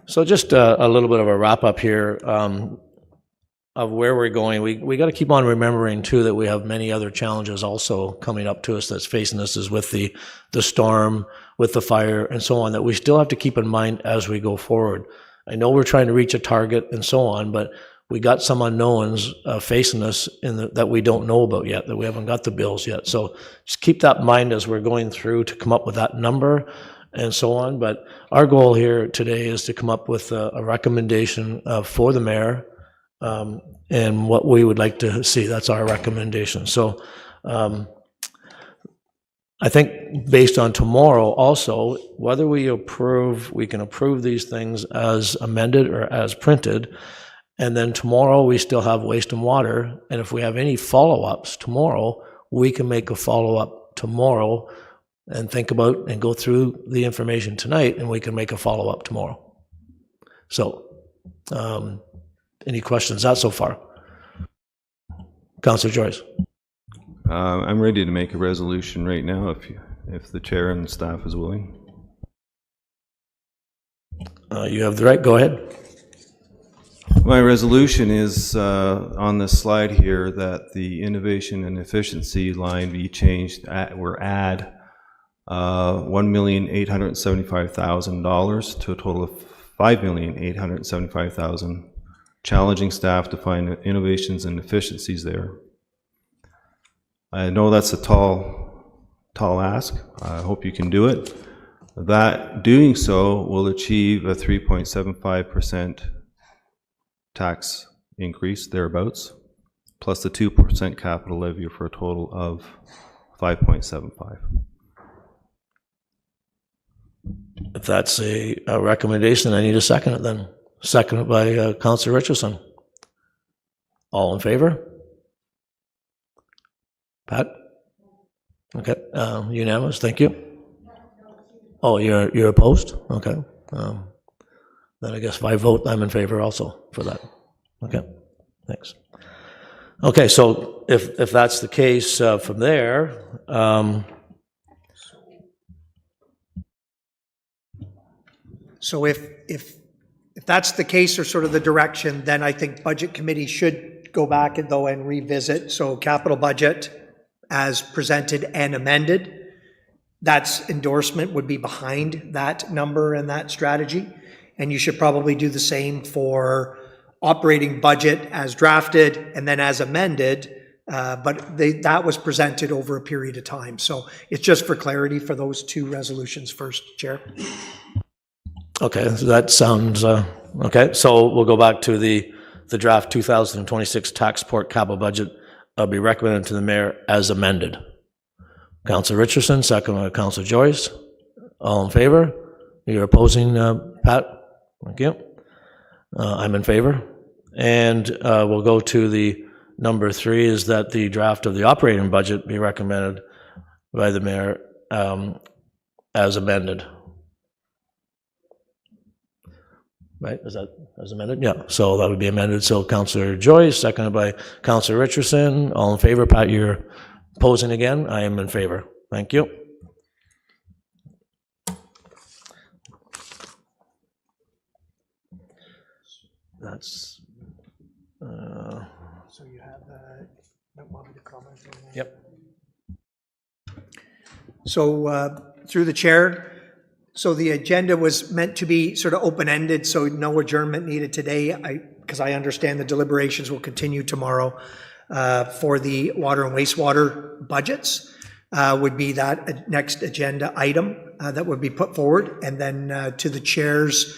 So just a little bit of a wrap up here of where we're going. We got to keep on remembering too that we have many other challenges also coming up to us that's facing us, is with the storm, with the fire, and so on, that we still have to keep in mind as we go forward. I know we're trying to reach a target and so on, but we got some unknowns facing us that we don't know about yet, that we haven't got the bills yet. So just keep that in mind as we're going through to come up with that number and so on. But our goal here today is to come up with a recommendation for the mayor and what we would like to see. That's our recommendation. So I think based on tomorrow also, whether we can approve these things as amended or as printed. And then tomorrow we still have waste and water. And if we have any follow-ups tomorrow, we can make a follow-up tomorrow and think about and go through the information tonight, and we can make a follow-up tomorrow. So, any questions so far? Councillor Joyce. I'm ready to make a resolution right now if the chair and staff is willing. You have the right, go ahead. My resolution is on this slide here that the innovation and efficiency line be changed, or add $1,875,000 to a total of $5,875,000, challenging staff to find innovations and efficiencies there. I know that's a tall ask. I hope you can do it. That doing so will achieve a 3.75% tax increase, thereabouts, plus the 2% capital levy for a total of 5.75. If that's a recommendation, I need a second it then. Seconded by Councillor Richardson. All in favor? Pat? Okay, unanimous, thank you. Oh, you're opposed? Okay. Then I guess by vote, I'm in favor also for that. Okay, thanks. Okay, so if that's the case from there, So if that's the case, or sort of the direction, then I think Budget Committee should go back and though and revisit. So capital budget as presented and amended, that's endorsement would be behind that number and that strategy. And you should probably do the same for operating budget as drafted and then as amended, but that was presented over a period of time. So it's just for clarity for those two resolutions first, Chair. okay, so that sounds, okay. So we'll go back to the draft 2026 tax support capital budget be recommended to the mayor as amended. Councillor Richardson, second by Councillor Joyce. All in favor? You're opposing, Pat? Thank you. I'm in favor. And we'll go to the number 3, is that the draft of the operating budget be recommended by the mayor as amended. Right, is that as amended? Yeah, so that would be amended. So Councillor Joyce, seconded by Councillor Richardson. All in favor? Pat, you're opposing again? I am in favor. Thank you. That's, So you have that, want me to comment on that? yep. So through the chair, so the agenda was meant to be sort of open-ended, so no adjournment needed today, because I understand the deliberations will continue tomorrow for the water and wastewater budgets. Would be that next agenda item that would be put forward, and then to the chair's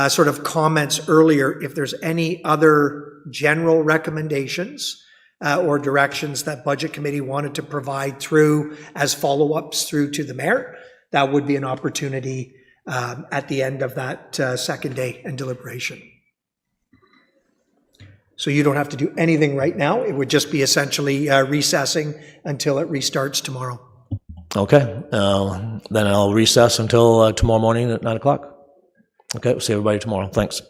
sort of comments earlier, if there's any other general recommendations or directions that Budget Committee wanted to provide through as follow-ups through to the mayor, that would be an opportunity at the end of that second day and deliberation. So you don't have to do anything right now. It would just be essentially recessing until it restarts tomorrow. Okay, then I'll recess until tomorrow morning at 9 o'clock. Okay, we'll see everybody tomorrow. Thanks.